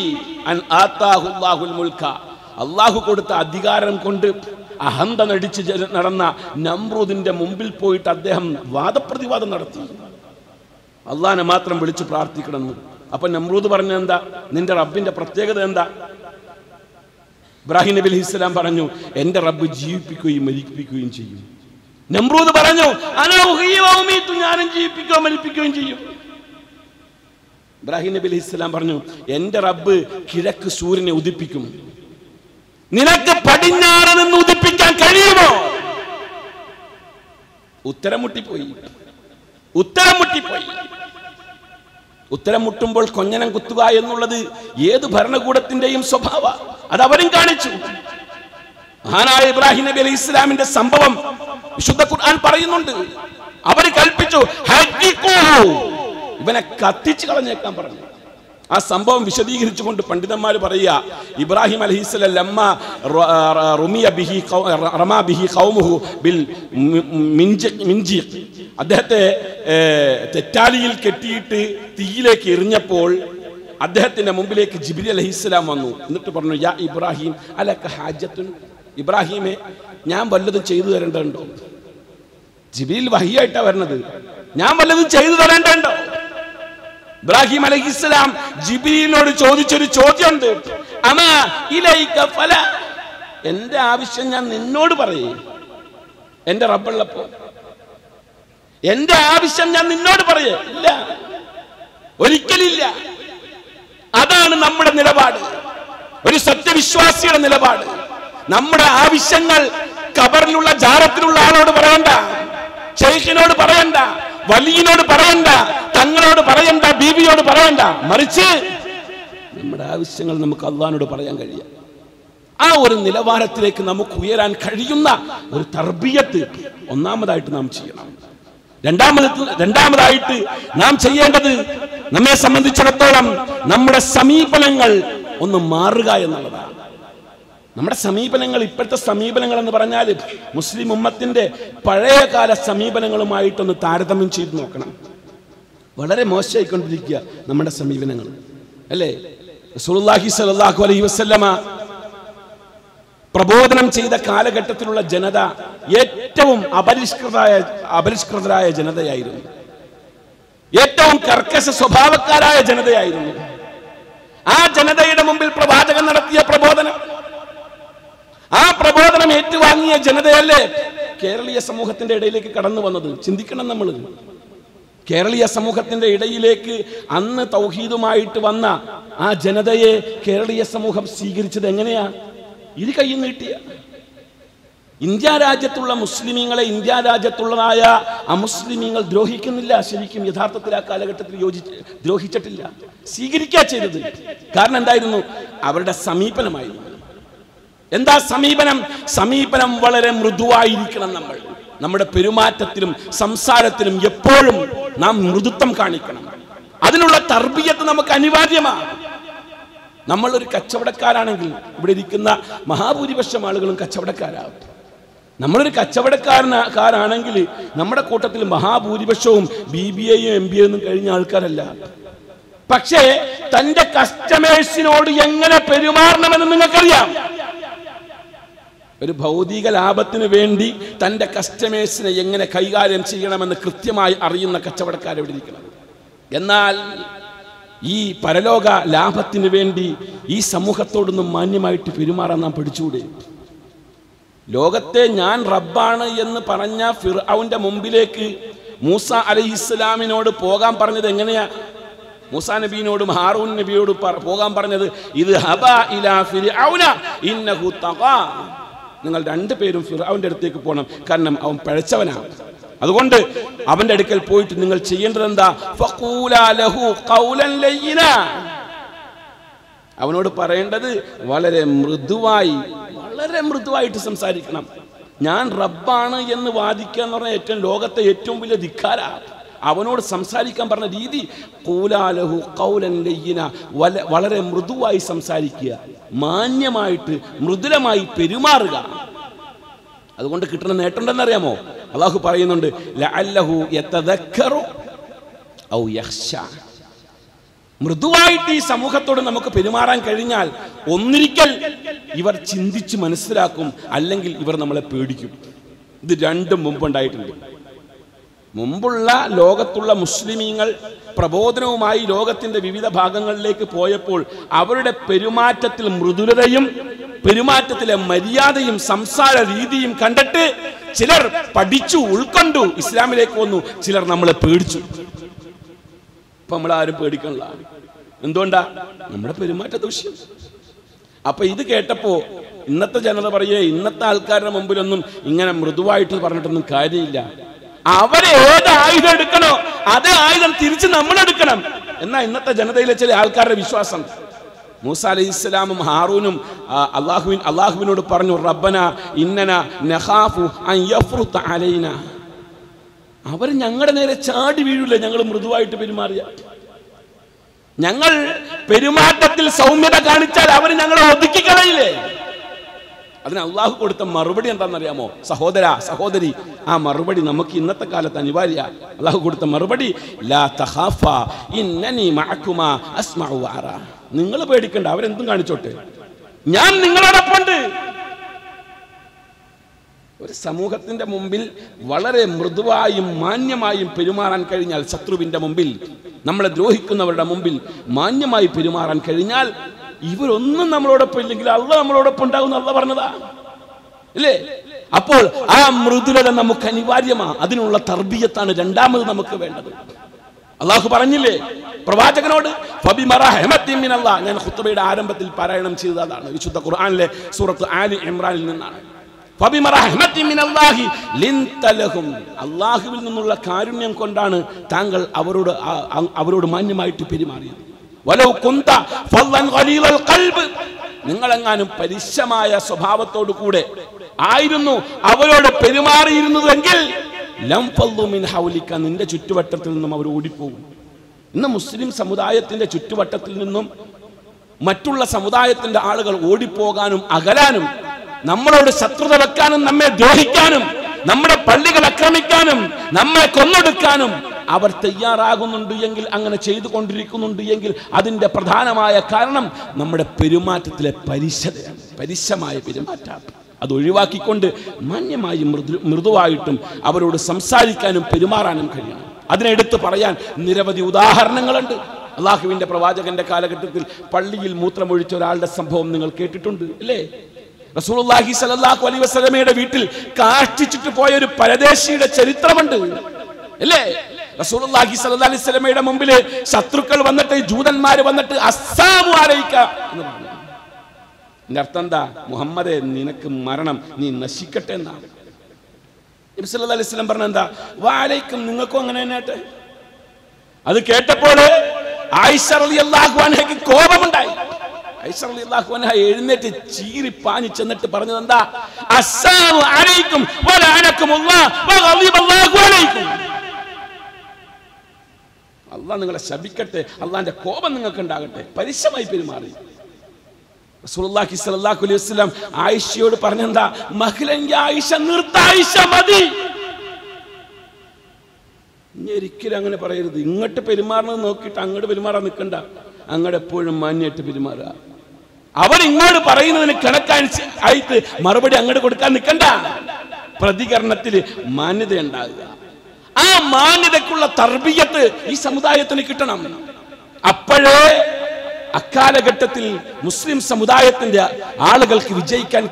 അൻ ആതാഹു അല്ലാഹുൽ മുൽക, അല്ലാഹു കൊടുത്ത അധികാരം കൊണ്ട് അഹന്ത നടിച്ച് നടന്ന നമ്രൂദിന്റെ മുമ്പിൽ പോയിട്ട് അദ്ദേഹം വാദപ്രതിവാദം നടത്തി. അള്ളാഹിനെ മാത്രം വിളിച്ച് പ്രാർത്ഥിക്കണം. അപ്പൊ നമ്രൂദ് പറഞ്ഞ എന്താ? നിന്റെ റബ്ബിന്റെ പ്രത്യേകത എന്താ? ഇബ്രാഹിം നബി അലൈഹി സ്വലാം പറഞ്ഞു, എന്റെ റബ്ബ് ജീവിപ്പിക്കുകയും മരിപ്പിക്കുകയും ചെയ്യും. നമ്രൂദ് പറഞ്ഞു, ഞാനും ജീവിപ്പിക്കുകയും മരിപ്പിക്കുകയും ചെയ്യും. ഇബ്രാഹിം നബി അലൈഹി സ്വലാം പറഞ്ഞു, എന്റെ റബ്ബ് കിഴക്ക് സൂര്യനെ ഉദിപ്പിക്കും, നിനക്ക് പടിഞ്ഞാറ് നിന്ന് ഉദിപ്പിക്കാൻ കഴിയുമോ? ഉത്തരം മുട്ടിപ്പോയി. ഉത്തരം മുട്ടുമ്പോൾ കൊഞ്ഞനം കുത്തുക എന്നുള്ളത് ഏത് ഭരണകൂടത്തിന്റെയും സ്വഭാവ. അത് അവരും കാണിച്ചു. മഹാനായ ഇബ്രാഹിം നബി അലൈഹി ഇസ്ലാമിന്റെ സംഭവം വിശുദ്ധ ഖുർആൻ പറയുന്നുണ്ട്. അവര് കൽപ്പിച്ചു, ഇവനെ കത്തിച്ചു കളഞ്ഞേക്കാൻ പറഞ്ഞു. ആ സംഭവം വിശദീകരിച്ചുകൊണ്ട് പണ്ഡിതന്മാർ പറയുക, ഇബ്രാഹിം അലൈഹിസ്സലാം ലമ്മ റുമിയ ബിഹി റമാ ബിഹി ഖൗമുഹു ബിൽ മിൻജിഖ്, അദ്ദേഹത്തെ തെറ്റാലിയിൽ കെട്ടിയിട്ട് തീയിലേക്ക് എറിഞ്ഞപ്പോൾ അദ്ദേഹത്തിന്റെ മുമ്പിലേക്ക് ജിബ്രീൽ അലൈഹിസ്സലാം വന്നു. എന്നിട്ട് പറഞ്ഞു, യാ ഇബ്രാഹിം അലക ഹാജത്തുൻ, ഇബ്രാഹിമെ ഞാൻ വല്ലതും ചെയ്തു തരേണ്ടതുണ്ടോ? ജിബ്രീൽ വഹിയായിട്ടാ വരുന്നത്. ഞാൻ വല്ലതും ചെയ്തു തരേണ്ടതുണ്ടോ? ഇബ്രാഹിം അലൈഹിസ്സലാം ജിബ്രീലിനോട് ചോദിച്ചൊരു ചോദ്യമുണ്ട്. അമാ ഇലൈക ഫല, എന്റെ ആവശ്യം ഞാൻ നിന്നോട് പറയേ, എന്റെ റബ്ബുള്ളപ്പോ എന്റെ ആവശ്യം ഞാൻ നിന്നോട് പറയേ? ഇല്ല, ഒരിക്കലില്ല. അതാണ് നമ്മുടെ നിലപാട്, ഒരു സത്യവിശ്വാസിയുടെ നിലപാട്. നമ്മുടെ ആവശ്യങ്ങൾ ഖബറിലുള്ള ജാറത്തിലുള്ള ആളോട് പറയണ്ട, ശൈഖിനോട് പറയണ്ട, വലിയനോട് പറയണ്ട, തങ്ങളോട് പറയണ്ട, ബീവിയോട് പറയണ്ട, മറിച്ച് നമ്മുടെ ആവശ്യങ്ങൾ നമുക്ക് അള്ളാഹിനോട് പറയാൻ കഴിയാം. ആ ഒരു നിലവാരത്തിലേക്ക് നമുക്ക് ഉയരാൻ കഴിയുന്ന ഒരു തർബിയത്ത് ഒന്നാമതായിട്ട് നാം ചെയ്യണം. രണ്ടാമതായിട്ട് നാം ചെയ്യേണ്ടത്, നമ്മെ സംബന്ധിച്ചിടത്തോളം നമ്മുടെ സമീപനങ്ങൾ ഒന്ന് മാറുക എന്നുള്ളതാണ്. നമ്മുടെ സമീപനങ്ങൾ, ഇപ്പോഴത്തെ സമീപനങ്ങൾ എന്ന് പറഞ്ഞാൽ മുസ്ലിം ഉമ്മത്തിന്റെ പഴയകാല സമീപനങ്ങളുമായിട്ടൊന്ന് താരതമ്യം ചെയ്ത് നോക്കണം. വളരെ മോശമായിക്കൊണ്ടിരിക്കുക നമ്മുടെ സമീപനങ്ങൾ, അല്ലേ? റസൂലുള്ളാഹി സ്വല്ലല്ലാഹു അലൈഹി വസല്ലമ പ്രബോധനം ചെയ്ത കാലഘട്ടത്തിലുള്ള ജനത ഏറ്റവും അപരിഷ്കൃതരായ ജനതയായിരുന്നു. ഏറ്റവും കർക്കശ സ്വഭാവക്കാരായ ജനതയായിരുന്നു. ആ ജനതയുടെ മുമ്പിൽ പ്രവാചകൻ നടത്തിയ പ്രബോധനം, ആ പ്രബോധനം ഏറ്റുവാങ്ങിയ ജനതയല്ലേ കേരളീയ സമൂഹത്തിന്റെ ഇടയിലേക്ക് കടന്നു വന്നത്? ചിന്തിക്കണം നമ്മൾ. കേരളീയ സമൂഹത്തിന്റെ ഇടയിലേക്ക് അന്ന് തൗഹീദുമായിട്ട് വന്ന ആ ജനതയെ കേരളീയ സമൂഹം സ്വീകരിച്ചത് എങ്ങനെയാ? ഇരു കൈയും നീട്ടിയ. ഇന്ത്യ രാജ്യത്തുള്ള മുസ്ലിമീങ്ങളെ ഇന്ത്യ രാജ്യത്തുള്ളതായ അമുസ്ലിമീങ്ങൾ ദ്രോഹിക്കുന്നില്ല. ശരിക്കും യഥാർത്ഥത്തിൽ ആ കാലഘട്ടത്തിൽ ദ്രോഹിച്ചിട്ടില്ല, സ്വീകരിക്കുക ചെയ്തത്. കാരണം എന്തായിരുന്നു? അവരുടെ സമീപനമായിരുന്നു. എന്താ സമീപനം? സമീപനം വളരെ മൃദുവായിരിക്കണം. നമ്മുടെ പെരുമാറ്റത്തിലും സംസാരത്തിലും എപ്പോഴും നാം മൃദുത്വം കാണിക്കണം. അതിനുള്ള തർബിയത്ത് നമുക്ക് അനിവാര്യമാണ്. നമ്മളൊരു കച്ചവടക്കാരാണെങ്കിൽ, ഇവിടെ ഇരിക്കുന്ന മഹാഭൂരിപക്ഷം ആളുകളും കച്ചവടക്കാരാവും. നമ്മളൊരു കച്ചവടക്കാരാണെങ്കിൽ നമ്മുടെ കൂട്ടത്തിൽ മഹാഭൂരിപക്ഷവും BBAയും MBA ഒന്നും കഴിഞ്ഞ ആൾക്കാരല്ല. പക്ഷേ തന്റെ കസ്റ്റമേഴ്സിനോട് എങ്ങനെ പെരുമാറണമെന്ന് നിങ്ങൾക്കറിയാം. ഒരു ഭൗതിക ലാഭത്തിന് വേണ്ടി തന്റെ കസ്റ്റമേഴ്സിനെ എങ്ങനെ കൈകാര്യം ചെയ്യണമെന്ന് കൃത്യമായി അറിയുന്ന കച്ചവടക്കാരെവിടെ ഇരിക്കണം. എന്നാൽ ഈ പരലോക ലാഭത്തിന് വേണ്ടി ഈ സമൂഹത്തോടൊന്നും മാന്യമായിട്ട് പെരുമാറാൻ നാം പഠിച്ചുകൂടെ? ലോകത്തെ ഞാൻ റബ്ബാണ് എന്ന് പറഞ്ഞ ഫിർഔന്റെ മുമ്പിലേക്ക് മൂസ അലൈഹിസ്സലാമിനോട് പോകാൻ പറഞ്ഞത് എങ്ങനെയാ? മൂസാ നബിയോടും ഹാറൂൻ നബിയോട് പോകാൻ പറഞ്ഞത്, ഇത് ഹബാ ഇലാ ഫിർഔന ഇന്നഹു തഗാ, നിങ്ങൾ രണ്ടുപേരും ഫിർഔന്റെ അടുത്തേക്ക് പോകണം, കാരണം അവൻ പഴച്ചവനാണ്. അതുകൊണ്ട് അവന്റെ അടുക്കൽ പോയിട്ട് നിങ്ങൾ ചെയ്യേണ്ടത് എന്താ? ഫഖൂലാ ലഹു ഖൗലൻ ലയ്യിനാ, അവനോട് പറയേണ്ടത് വളരെ മൃദുവായിട്ട് സംസാരിക്കണം. ഞാൻ റബ്ബാണ് എന്ന് വാദിക്കുക എന്ന് പറഞ്ഞാൽ ലോകത്തെ ഏറ്റവും വലിയ ധിക്കാര. അവനോട് സംസാരിക്കാൻ പറഞ്ഞ രീതി ഖൂലാ ലഹു ഖൗലൻ ലയ്യിനാ, വളരെ മൃദുവായി സംസാരിക്കുക, മാന്യമായിട്ട് മൃദുലമായി പെരുമാറുക. അതുകൊണ്ട് കിട്ടുന്ന നേട്ടം ഉണ്ടെന്നറിയാമോ? അള്ളാഹു പറയുന്നുണ്ട്, ലഅല്ലഹു യതദക്കറു ഔ യഖ്ശാ. മൃദുവായിട്ട് ഈ സമൂഹത്തോട് നമുക്ക് പെരുമാറാൻ കഴിഞ്ഞാൽ ഒന്നിരിക്കൽ ഇവർ ചിന്തിച്ച് മനസ്സിലാക്കും, അല്ലെങ്കിൽ ഇവർ നമ്മളെ പേടിക്കും. ഇത് രണ്ടും മുമ്പുണ്ടായിട്ടുണ്ട്. മുമ്പുള്ള ലോകത്തുള്ള മുസ്ലിമീങ്ങൾ പ്രബോധനവുമായി ലോകത്തിന്റെ വിവിധ ഭാഗങ്ങളിലേക്ക് പോയപ്പോൾ അവരുടെ പെരുമാറ്റത്തിൽ മൃദുലതയും പെരുമാറ്റത്തിലെ മര്യാദയും സംസാര രീതിയും കണ്ടിട്ട് ചിലർ പഠിച്ചു, ഉൾക്കൊണ്ടു, ഇസ്ലാമിലേക്ക് വന്നു. ചിലർ നമ്മളെ പേടിച്ചു. ഇപ്പൊ നമ്മളാരും പേടിക്കണില്ല. എന്തുകൊണ്ടാ? നമ്മുടെ പെരുമാറ്റ ദൂഷ്യം. അപ്പൊ ഇത് കേട്ടപ്പോ ഇന്നത്തെ ജനത പറയേ, ഇന്നത്തെ ആൾക്കാരുടെ മുമ്പിലൊന്നും ഇങ്ങനെ മൃദുവായിട്ട് പറഞ്ഞിട്ടൊന്നും കാര്യമില്ല. അവരെ ഏത് ആയുധം എടുക്കണോ അതേ ആയുധം തിരിച്ച് നമ്മളെടുക്കണം എന്നാ ഇന്നത്തെ ജനതയിലെ ചില ആൾക്കാരുടെ വിശ്വാസം. മൂസ അലൈഹിസ്സലാമും ഹാറൂനും അള്ളാഹുവിനോട് പറഞ്ഞു, റബ്ബന ഇന്നന നഖാഫു അൻ യഫ്റുത അലൈന. അവർ ഞങ്ങളുടെ നേരെ ചാടി വീഴില്ല ഞങ്ങൾ മൃദുവായിട്ട് പെരുമാറിയ. ഞങ്ങൾ പെരുമാറ്റത്തിൽ സൗമ്യത കാണിച്ചാൽ അവർ ഞങ്ങളെ ഒതുക്കിക്കളയില്ലേ? അതിന് അള്ളാഹു കൊടുത്ത മറുപടി എന്താണെന്നറിയാമോ സഹോദര സഹോദരി? ആ മറുപടി നമുക്ക് ഇന്നത്തെ കാലത്ത് അനിവാര്യ. അള്ളാഹു കൊടുത്ത മറുപടി, ലാ തഖാഫ ഇന്നനി മഅകുമാ അസ്മഉ വഅറാ. നിങ്ങൾ പേടിക്കണ്ട, അവരെന്തും കാണിച്ചോട്ടെ, ഞാൻ നിങ്ങളോടൊപ്പമുണ്ട്. ഒരു സമൂഹത്തിന്റെ മുമ്പിൽ വളരെ മൃദുവായും മാന്യമായും പെരുമാറാൻ കഴിഞ്ഞാൽ, ശത്രുവിന്റെ മുമ്പിൽ, നമ്മളെ ദ്രോഹിക്കുന്നവരുടെ മുമ്പിൽ മാന്യമായി പെരുമാറാൻ കഴിഞ്ഞാൽ, ഇവരൊന്നും നമ്മളോടൊപ്പം ഇല്ലെങ്കിൽ അള്ളാഹ് നമ്മളോടൊപ്പം ഉണ്ടാകുന്ന അള്ളാഹ് പറഞ്ഞതാ അല്ലേ? അപ്പോൾ ആ മൃദുലത നമുക്ക് അനിവാര്യമാണ്. അതിനുള്ള തർബിയത്താണ് രണ്ടാമത് നമുക്ക് വേണ്ടത്. അള്ളാഹു പറഞ്ഞില്ലേ പ്രവാചകനോട്, ഞാൻ ഖുത്ബയുടെ ആരംഭത്തിൽ പാരായണം ചെയ്തതാണ്, വിശുദ്ധ ഖുർആനിലെ സൂറത്ത് ആലി ഇമ്രാനിൽ നിന്നാണ്. അള്ളാഹുവിൽ നിന്നുള്ള കാരുണ്യം കൊണ്ടാണ് താങ്കൾ അവരോട് മാന്യമായിട്ട് പെരുമാറിയത്. നിങ്ങളെങ്ങാനും പരുഷമായ സ്വഭാവത്തോടു കൂടെ ആയിരുന്നു അവരോട് പെരുമാറിയിരുന്നതെങ്കിൽ നിന്റെ ചുറ്റുവട്ടത്തിൽ നിന്നും അവർ ഓടിപ്പോകും. ഇന്ന് മുസ്ലിം സമുദായത്തിന്റെ ചുറ്റുവട്ടത്തിൽ നിന്നും മറ്റുള്ള സമുദായത്തിന്റെ ആളുകൾ ഓടിപ്പോകാനും അകലാനും നമ്മളോട് ശത്രുത വെക്കാനും നമ്മെ ദ്രോഹിക്കാനും നമ്മുടെ പള്ളികൾ ആക്രമിക്കാനും നമ്മെ കൊന്നൊടുക്കാനും അവർ തയ്യാറാകുന്നുണ്ട് എങ്കിൽ, അങ്ങനെ ചെയ്തുകൊണ്ടിരിക്കുന്നുണ്ട് എങ്കിൽ അതിന്റെ പ്രധാനമായ കാരണം നമ്മുടെ പെരുമാറ്റത്തിലെ പരുഷമായ പെരുമാറ്റം. അത് ഒഴിവാക്കിക്കൊണ്ട് മാന്യമായി മൃദുവായിട്ടും അവരോട് സംസാരിക്കാനും പെരുമാറാനും കഴിയണം. അതിനെടുത്ത് പറയാൻ നിരവധി ഉദാഹരണങ്ങളുണ്ട്. അള്ളാഹുവിന്റെ പ്രവാചകന്റെ കാലഘട്ടത്തിൽ പള്ളിയിൽ മൂത്രമൊഴിച്ച ഒരാളുടെ സംഭവം നിങ്ങൾ കേട്ടിട്ടുണ്ട് അല്ലേ? റസൂലുള്ളാഹി സ്വല്ലല്ലാഹു അലൈഹി വസല്ലമയുടെ വീട്ടിൽ കാഷ്ടിച്ചിട്ട് പോയ ഒരു പരദേശിയുടെ ചരിത്രമുണ്ട് അല്ലേ? റസൂലുള്ളാഹി സ്വല്ലല്ലാഹു അലൈഹി വസല്ലമയുടെ മുമ്പിൽ ശത്രുക്കൾ വന്നിട്ട്, ജൂതന്മാർ വന്നിട്ട് അസ്സലാമു അലൈക എന്ന് പറഞ്ഞു. ഇതിന്റെ അർത്ഥം എന്താ? മുഹമ്മദേ, നിനക്ക് മരണം, നീ നശിക്കട്ടെ എന്നാണ്. നബി സല്ലല്ലാഹു അലൈഹി വസല്ലം പറഞ്ഞ എന്താ? വഅലൈക്കും, നിങ്ങൾക്കും അങ്ങനെ തന്നെ. അത് കേട്ടപ്പോൾ ആയിഷ റളിയല്ലാഹു അൻഹയ്ക്ക് കോപമുണ്ടായി. ആയിഷ റളിയല്ലാഹു അൻഹ എഴുന്നേറ്റ് ചീറി പാഞ്ഞു ചെന്നിട്ട് പറഞ്ഞത് എന്താ? അസ്സലാമു അലൈക്കും വലഅനകുമുല്ലാഹ് വഗളിബല്ലാഹു അലൈക്കും. അല്ലാഹ് നിങ്ങളെ ശപിക്കട്ടെ, അല്ലാഹുവിന്റെ കോപം നിങ്ങൾക്ക് ഉണ്ടാകട്ടെ. പരുഷമായി പെരുമാറി റസൂലുള്ളാഹി സ്വല്ലല്ലാഹു അലൈഹി വസല്ലം ആയിഷയോട് പറഞ്ഞെന്താ? മഹ്ലൻ യാ ആയിഷ, നിർത്ത ആയിഷ, മതി. ഇനി ഒരിക്കലും അങ്ങനെ പറയരുത്. ഇങ്ങോട്ട് പെരുമാറുന്നത് നോക്കിയിട്ട് അങ്ങോട്ട് പെരുമാറാൻ നിൽക്കണ്ട. അങ്ങോട്ട് എപ്പോഴും മാന്യമായിട്ട് പെരുമാറുക. അവർ ഇങ്ങോട്ട് പറയുന്നതിന് കണക്കായിട്ട് മറുപടി അങ്ങോട്ട് കൊടുക്കാൻ നിൽക്കണ്ട. പ്രതികരണത്തിൽ മാന്യത ഉണ്ടാകുക. ആ മാന്യതക്കുള്ള തർബിയത്ത് ഈ സമുദായത്തിന് കിട്ടണം. അപ്പോഴേ അക്കാലഘട്ടത്തിൽ മുസ്ലിം സമുദായത്തിന്റെ ആളുകൾക്ക് വിജയിക്കാൻ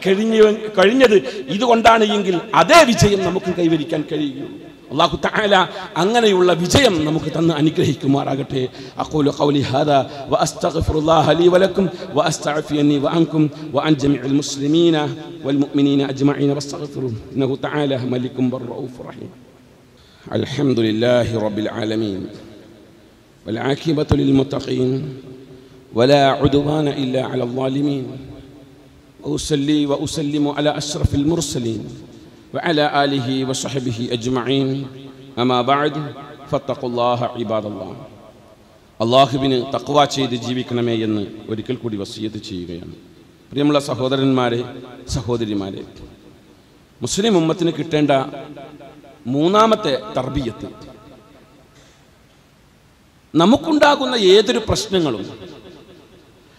കഴിഞ്ഞത് ഇതുകൊണ്ടാണ് എങ്കിൽ അതേ വിജയം നമുക്ക് കൈവരിക്കാൻ കഴിയുകയുള്ളൂ. അല്ലാഹു തആല അങ്ങനെയുള്ള വിജയം നമുക്ക് തന്ന് അനുഗ്രഹിക്കുമാറാകട്ടെ. അഖൂലു ഖൗലി ഹാദാ വഅസ്തഗ്ഫിറുല്ലാഹ ലീ വലക്കും വഅസ്തഗ്ഫിറുനി വഅൻകും വഅൻ ജമീഇൽ മുസ്ലിമീന വൽ മുഅ്മിനീന അജ്മഈന വസ്തഗ്ഫിറൂ ഇന്നഹു തആല മലികും റഊഫുർ റഹീം. അൽഹംദുലില്ലാഹി റബ്ബിൽ ആലമീൻ വൽ ആഖിബത്തു ലിൽ മുത്തഖീൻ വലാ ഉദ്വാന ഇല്ലാ അലൽ ളാലിമീൻ വഉസല്ലി വഉസല്ലിമു അലാ അഷ്റഫിൽ മുർസലീൻ وعلى آله وصحبه أجمعين أما بعد فاتقوا الله عباد الله. അള്ളാഹുവിന് തഖ്വ ചെയ്ത് ജീവിക്കണമേ എന്ന് ഒരിക്കൽ കൂടി വസിയത്ത് ചെയ്യുകയാണ്. പ്രിയമുള്ള സഹോദരന്മാരെ, സഹോദരിമാരെ, മുസ്ലിം ഉമ്മത്തിന് കിട്ടേണ്ട മൂന്നാമത്തെ തർബിയത്ത്, നമുക്കുണ്ടാകുന്ന ഏതൊരു പ്രശ്നങ്ങളും,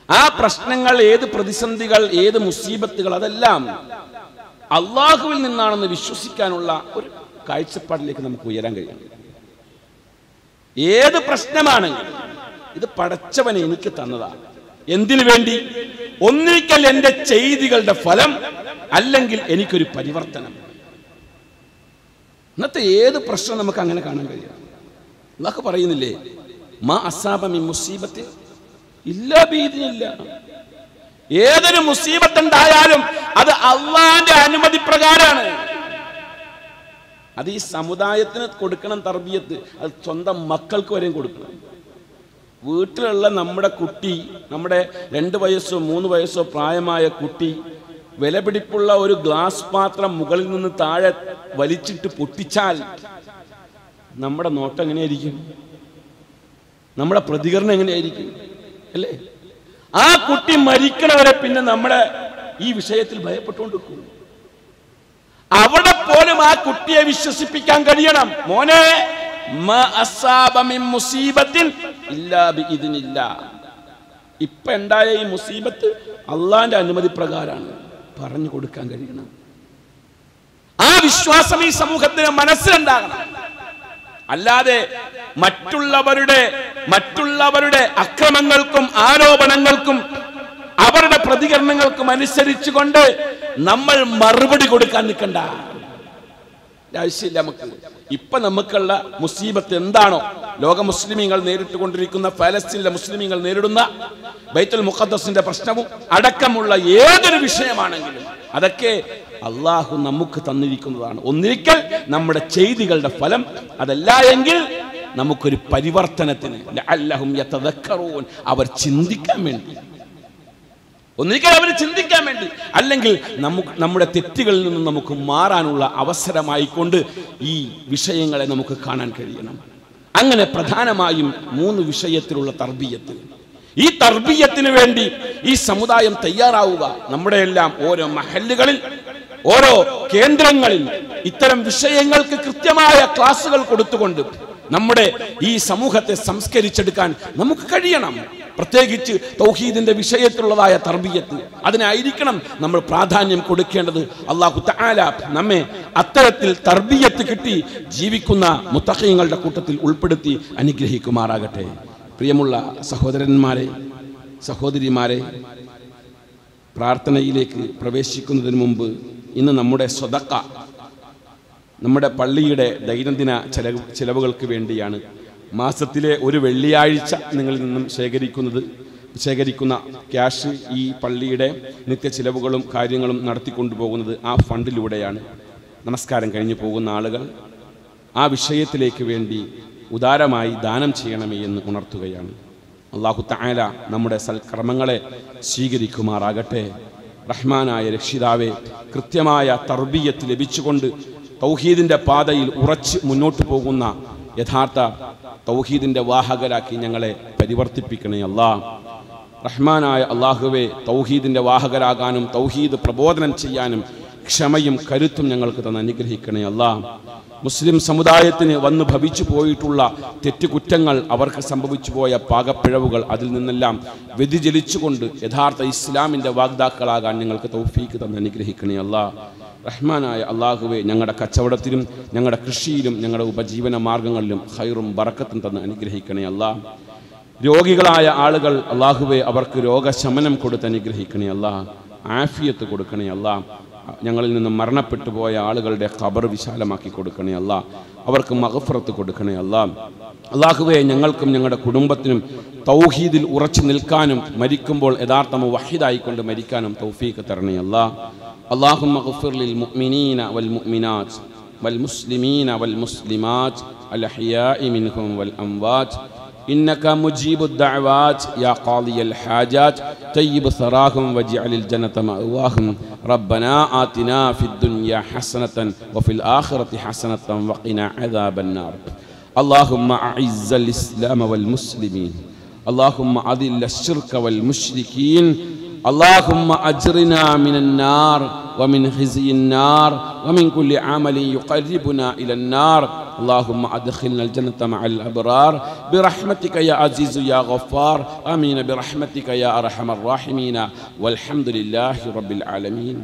ആ പ്രശ്നങ്ങൾ, ഏത് പ്രതിസന്ധികൾ, ഏത് മുസീബത്തുകൾ, അതെല്ലാം അള്ളാഹുവിൽ നിന്നാണെന്ന് വിശ്വസിക്കാനുള്ള ഒരു കാഴ്ചപ്പാടിലേക്ക് നമുക്ക് ഉയരാൻ കഴിയണം. ഏത് പ്രശ്നമാണെങ്കിലും ഇത് പടച്ചവനെ എനിക്ക് തന്നതാണ്. എന്തിനു വേണ്ടി? ഒന്നിക്കൽ എൻ്റെ ചെയ്തികളുടെ ഫലം, അല്ലെങ്കിൽ എനിക്കൊരു പരിവർത്തനം. ഇന്നത്തെ ഏത് പ്രശ്നം നമുക്ക് അങ്ങനെ കാണാൻ കഴിയും. അല്ലാഹു പറയുന്നില്ലേ, മാ അസാബ മിൻ മുസീബത്തിൻ ഇല്ലാ ബിഇദ്നില്ലാഹ്. ഏതൊരു മുസീബത്ത് ഉണ്ടായാലും അത് അള്ളാന്റെ അനുമതി പ്രകാരമാണ്. അത് ഈ സമുദായത്തിന് കൊടുക്കണം തർബിയത്ത്. അത് സ്വന്തം മക്കൾക്ക് വരെയും കൊടുക്കണം. വീട്ടിലുള്ള നമ്മുടെ കുട്ടി, നമ്മുടെ 2 വയസ്സോ 3 വയസ്സോ പ്രായമായ കുട്ടി വിലപിടിപ്പുള്ള ഒരു ഗ്ലാസ് പാത്രം മുകളിൽ നിന്ന് താഴെ വലിച്ചിട്ട് പൊട്ടിച്ചാൽ നമ്മുടെ നോട്ടം എങ്ങനെയായിരിക്കും? നമ്മുടെ പ്രതികരണം എങ്ങനെയായിരിക്കും? അല്ലേ? ആ കുട്ടി മരിക്കണവരെ പിന്നെ നമ്മുടെ ഈ വിഷയത്തിൽ ഭയപ്പെട്ടുകൊണ്ടിരിക്കും. അവിടെ പോലും ആ കുട്ടിയെ വിശ്വസിപ്പിക്കാൻ കഴിയണം. മോനെ, മാ അസാബ മിൻ മുസീബത്തിൻ ഇല്ലാ ബിഇദ്നില്ലാഹ്. ഇപ്പൊ ഉണ്ടായ ഈ മുസീബത്ത് അള്ളാന്റെ അനുമതി പ്രകാരമാണ് പറഞ്ഞു കൊടുക്കാൻ കഴിയണം. ആ വിശ്വാസം ഈ സമൂഹത്തിന് മനസ്സിലുണ്ടാകണം. അല്ലാതെ മറ്റുള്ളവരുടെ അക്രമങ്ങൾക്കും ആരോപണങ്ങൾക്കും അവരുടെ പ്രതികരണങ്ങൾക്കും അനുസരിച്ചുകൊണ്ട് നമ്മൾ മറുപടി കൊടുക്കാൻ നിൽക്കണ്ട. ആവശ്യമില്ല നമുക്ക്. ഇപ്പൊ നമുക്കുള്ള മുസീബത്ത് എന്താണോ, ലോക മുസ്ലിമീങ്ങൾ നേരിട്ടുകൊണ്ടിരിക്കുന്ന, ഫലസ്തീനിലെ മുസ്ലിമീങ്ങൾ നേരിടുന്ന ബൈത്തുൽ മുഖദ്ദസിന്റെ പ്രശ്നവും അടക്കമുള്ള ഏതൊരു വിഷയമാണെങ്കിലും അതൊക്കെ അള്ളാഹു നമുക്ക് തന്നിരിക്കുന്നതാണ്. ഒന്നിരിക്കൽ നമ്മുടെ ചെയ്തികളുടെ ഫലം, അതല്ല എങ്കിൽ നമുക്കൊരു പരിവർത്തനത്തിന് ലഅല്ലഹും യതദക്കറൂൻ, അവർ ചിന്തിക്കാൻ വേണ്ടി, ഒന്നിരിക്കൽ അവർ ചിന്തിക്കാൻ വേണ്ടി, അല്ലെങ്കിൽ നമ്മുടെ തെറ്റുകളിൽ നിന്നും നമുക്ക് മാറാനുള്ള അവസരമായിക്കൊണ്ട് ഈ വിഷയങ്ങളെ നമുക്ക് കാണാൻ കഴിയണം. അങ്ങനെ പ്രധാനമായും 3 വിഷയത്തിലുള്ള തർബിയത്ത്. ഈ തർബിയത്തിന് വേണ്ടി ഈ സമുദായം തയ്യാറാവുക. നമ്മുടെ എല്ലാം ഓരോ മഹല്ലുകളിൽ, ഓരോ കേന്ദ്രങ്ങളിൽ ഇത്തരം വിഷയങ്ങൾക്ക് കൃത്യമായ ക്ലാസുകൾ കൊടുത്തുകൊണ്ട് നമ്മുടെ ഈ സമൂഹത്തെ സംസ്കരിച്ചെടുക്കാൻ നമുക്ക് കഴിയണം. പ്രത്യേകിച്ച് തൗഹീദിന്റെ വിഷയത്തിലുള്ളതായ തർബിയത്ത്, അതിനായിരിക്കണം നമ്മൾ പ്രാധാന്യം കൊടുക്കേണ്ടത്. അല്ലാഹു തആല നമ്മെ അത്തരത്തിൽ തർബിയത്ത് കിട്ടി ജീവിക്കുന്ന മുത്തഖീങ്ങളുടെ കൂട്ടത്തിൽ ഉൾപ്പെടുത്തി അനുഗ്രഹിക്കുമാറാകട്ടെ. പ്രിയമുള്ള സഹോദരന്മാരെ, സഹോദരിമാരെ, പ്രാർത്ഥനയിലേക്ക് പ്രവേശിക്കുന്നതിന് മുമ്പ് ഇന്ന് നമ്മുടെ സ്വതക്ക, നമ്മുടെ പള്ളിയുടെ ദൈനംദിന ചിലവുകൾക്ക് വേണ്ടിയാണ്. മാസത്തിലെ ഒരു വെള്ളിയാഴ്ച നിങ്ങളിൽ നിന്നും ശേഖരിക്കുന്ന ക്യാഷ് ഈ പള്ളിയുടെ നിത്യ ചിലവുകളും കാര്യങ്ങളും നടത്തിക്കൊണ്ടുപോകുന്നത് ആ ഫണ്ടിലൂടെയാണ്. നമസ്കാരം കഴിഞ്ഞു പോകുന്ന ആളുകൾ ആ വിഷയത്തിലേക്ക് വേണ്ടി ഉദാരമായി ദാനം ചെയ്യണമേ എന്ന് ഉണർത്തുകയാണ്. അല്ലാഹു തആല നമ്മുടെ സൽക്കർമ്മങ്ങളെ സ്വീകരിക്കുമാറാകട്ടെ. റഹ്മാനായ രക്ഷിതാവേ, കൃത്യമായ തർബിയത്ത് ലഭിച്ചുകൊണ്ട് തൗഹീദിന്റെ പാതയിൽ ഉറച്ച് മുന്നോട്ട് പോകുന്ന യഥാർത്ഥ തൗഹീദിന്റെ വാഹകരാക്കി ഞങ്ങളെ പരിവർത്തിപ്പിക്കണേ അല്ലാഹ്. റഹ്മാനായ അല്ലാഹുവേ, തൗഹീദിന്റെ വാഹകരാകാനും തൗഹീദ് പ്രബോധനം ചെയ്യാനും ക്ഷമയും കരുത്തും ഞങ്ങൾക്ക് തന്നെ അനുഗ്രഹിക്കണേ അല്ലാഹ്. മുസ്ലിം സമുദായത്തിന് വന്നു ഭവിച്ചു പോയിട്ടുള്ള തെറ്റുകുറ്റങ്ങൾ, അവർക്ക് സംഭവിച്ചു പോയ പാകപ്പിഴവുകൾ, അതിൽ നിന്നെല്ലാം വ്യതിചലിച്ചുകൊണ്ട് യഥാർത്ഥ ഇസ്ലാമിൻ്റെ വാഗ്ദാക്കളാകാൻ ഞങ്ങൾക്ക് തൗഫീക്ക് തന്നെ അനുഗ്രഹിക്കണേ അല്ലാഹ്. റഹ്മാനായ അല്ലാഹുവേ, ഞങ്ങളുടെ കച്ചവടത്തിലും ഞങ്ങളുടെ കൃഷിയിലും ഞങ്ങളുടെ ഉപജീവന മാർഗങ്ങളിലും ഖൈറും ബറക്കത്തും തന്നെ അനുഗ്രഹിക്കണേ അല്ലാഹ്. രോഗികളായ ആളുകൾ അല്ലാഹുവേ, അവർക്ക് രോഗശമനം കൊടുത്ത് അനുഗ്രഹിക്കണേ അല്ലാഹ്. ആഫിയത്ത് കൊടുക്കണേ അല്ലാഹ്. ഞങ്ങളിൽ നിന്ന് മരണപ്പെട്ടു പോയ ആളുകളുടെ ഖബർ വിശാലമാക്കി കൊടുക്കണേ അല്ലാഹ്. അവർക്ക് മഗ്ഫിറത്ത് കൊടുക്കണേ അല്ലാഹ്. അല്ലാഹുവേ, ഞങ്ങൾക്കും ഞങ്ങളുടെ കുടുംബത്തിനും തൗഹീദിൽ ഉറച്ചു നിൽക്കാനും മരിക്കുമ്പോൾ യഥാർത്ഥ മുവഹിദായിക്കൊണ്ട് മരിക്കാനും തൗഫീഖ് തരണേ അല്ലാഹ്. അല്ലാഹുമ്മ ഗ്ഫിർ ലിൽ മുഅ്മിനീന വൽ മുഅ്മിനാത്ത് വൽ മുസ്ലിമീന വൽ മുസ്ലിമാത്ത് അൽ അഹ്യാഇ മിൻഹും വൽ അംവാത്ത് إنك مجيب الدعوات يا قاضي الحاجات طيب ثراهم واجعل الجنة مأواهم ربنا آتنا في الدنيا حسنة وفي الآخرة حسنة وقنا عذاب النار اللهم أعز الإسلام والمسلمين اللهم أذل الشرك والمشركين اللهم أجرنا من النار ومن خزي النار ومن كل عمل يقربنا إلى النار اللهم أدخلنا الجنة مع الأبرار برحمتك يا عزيز يا غفار آمين برحمتك يا أرحم الراحمين والحمد لله رب العالمين.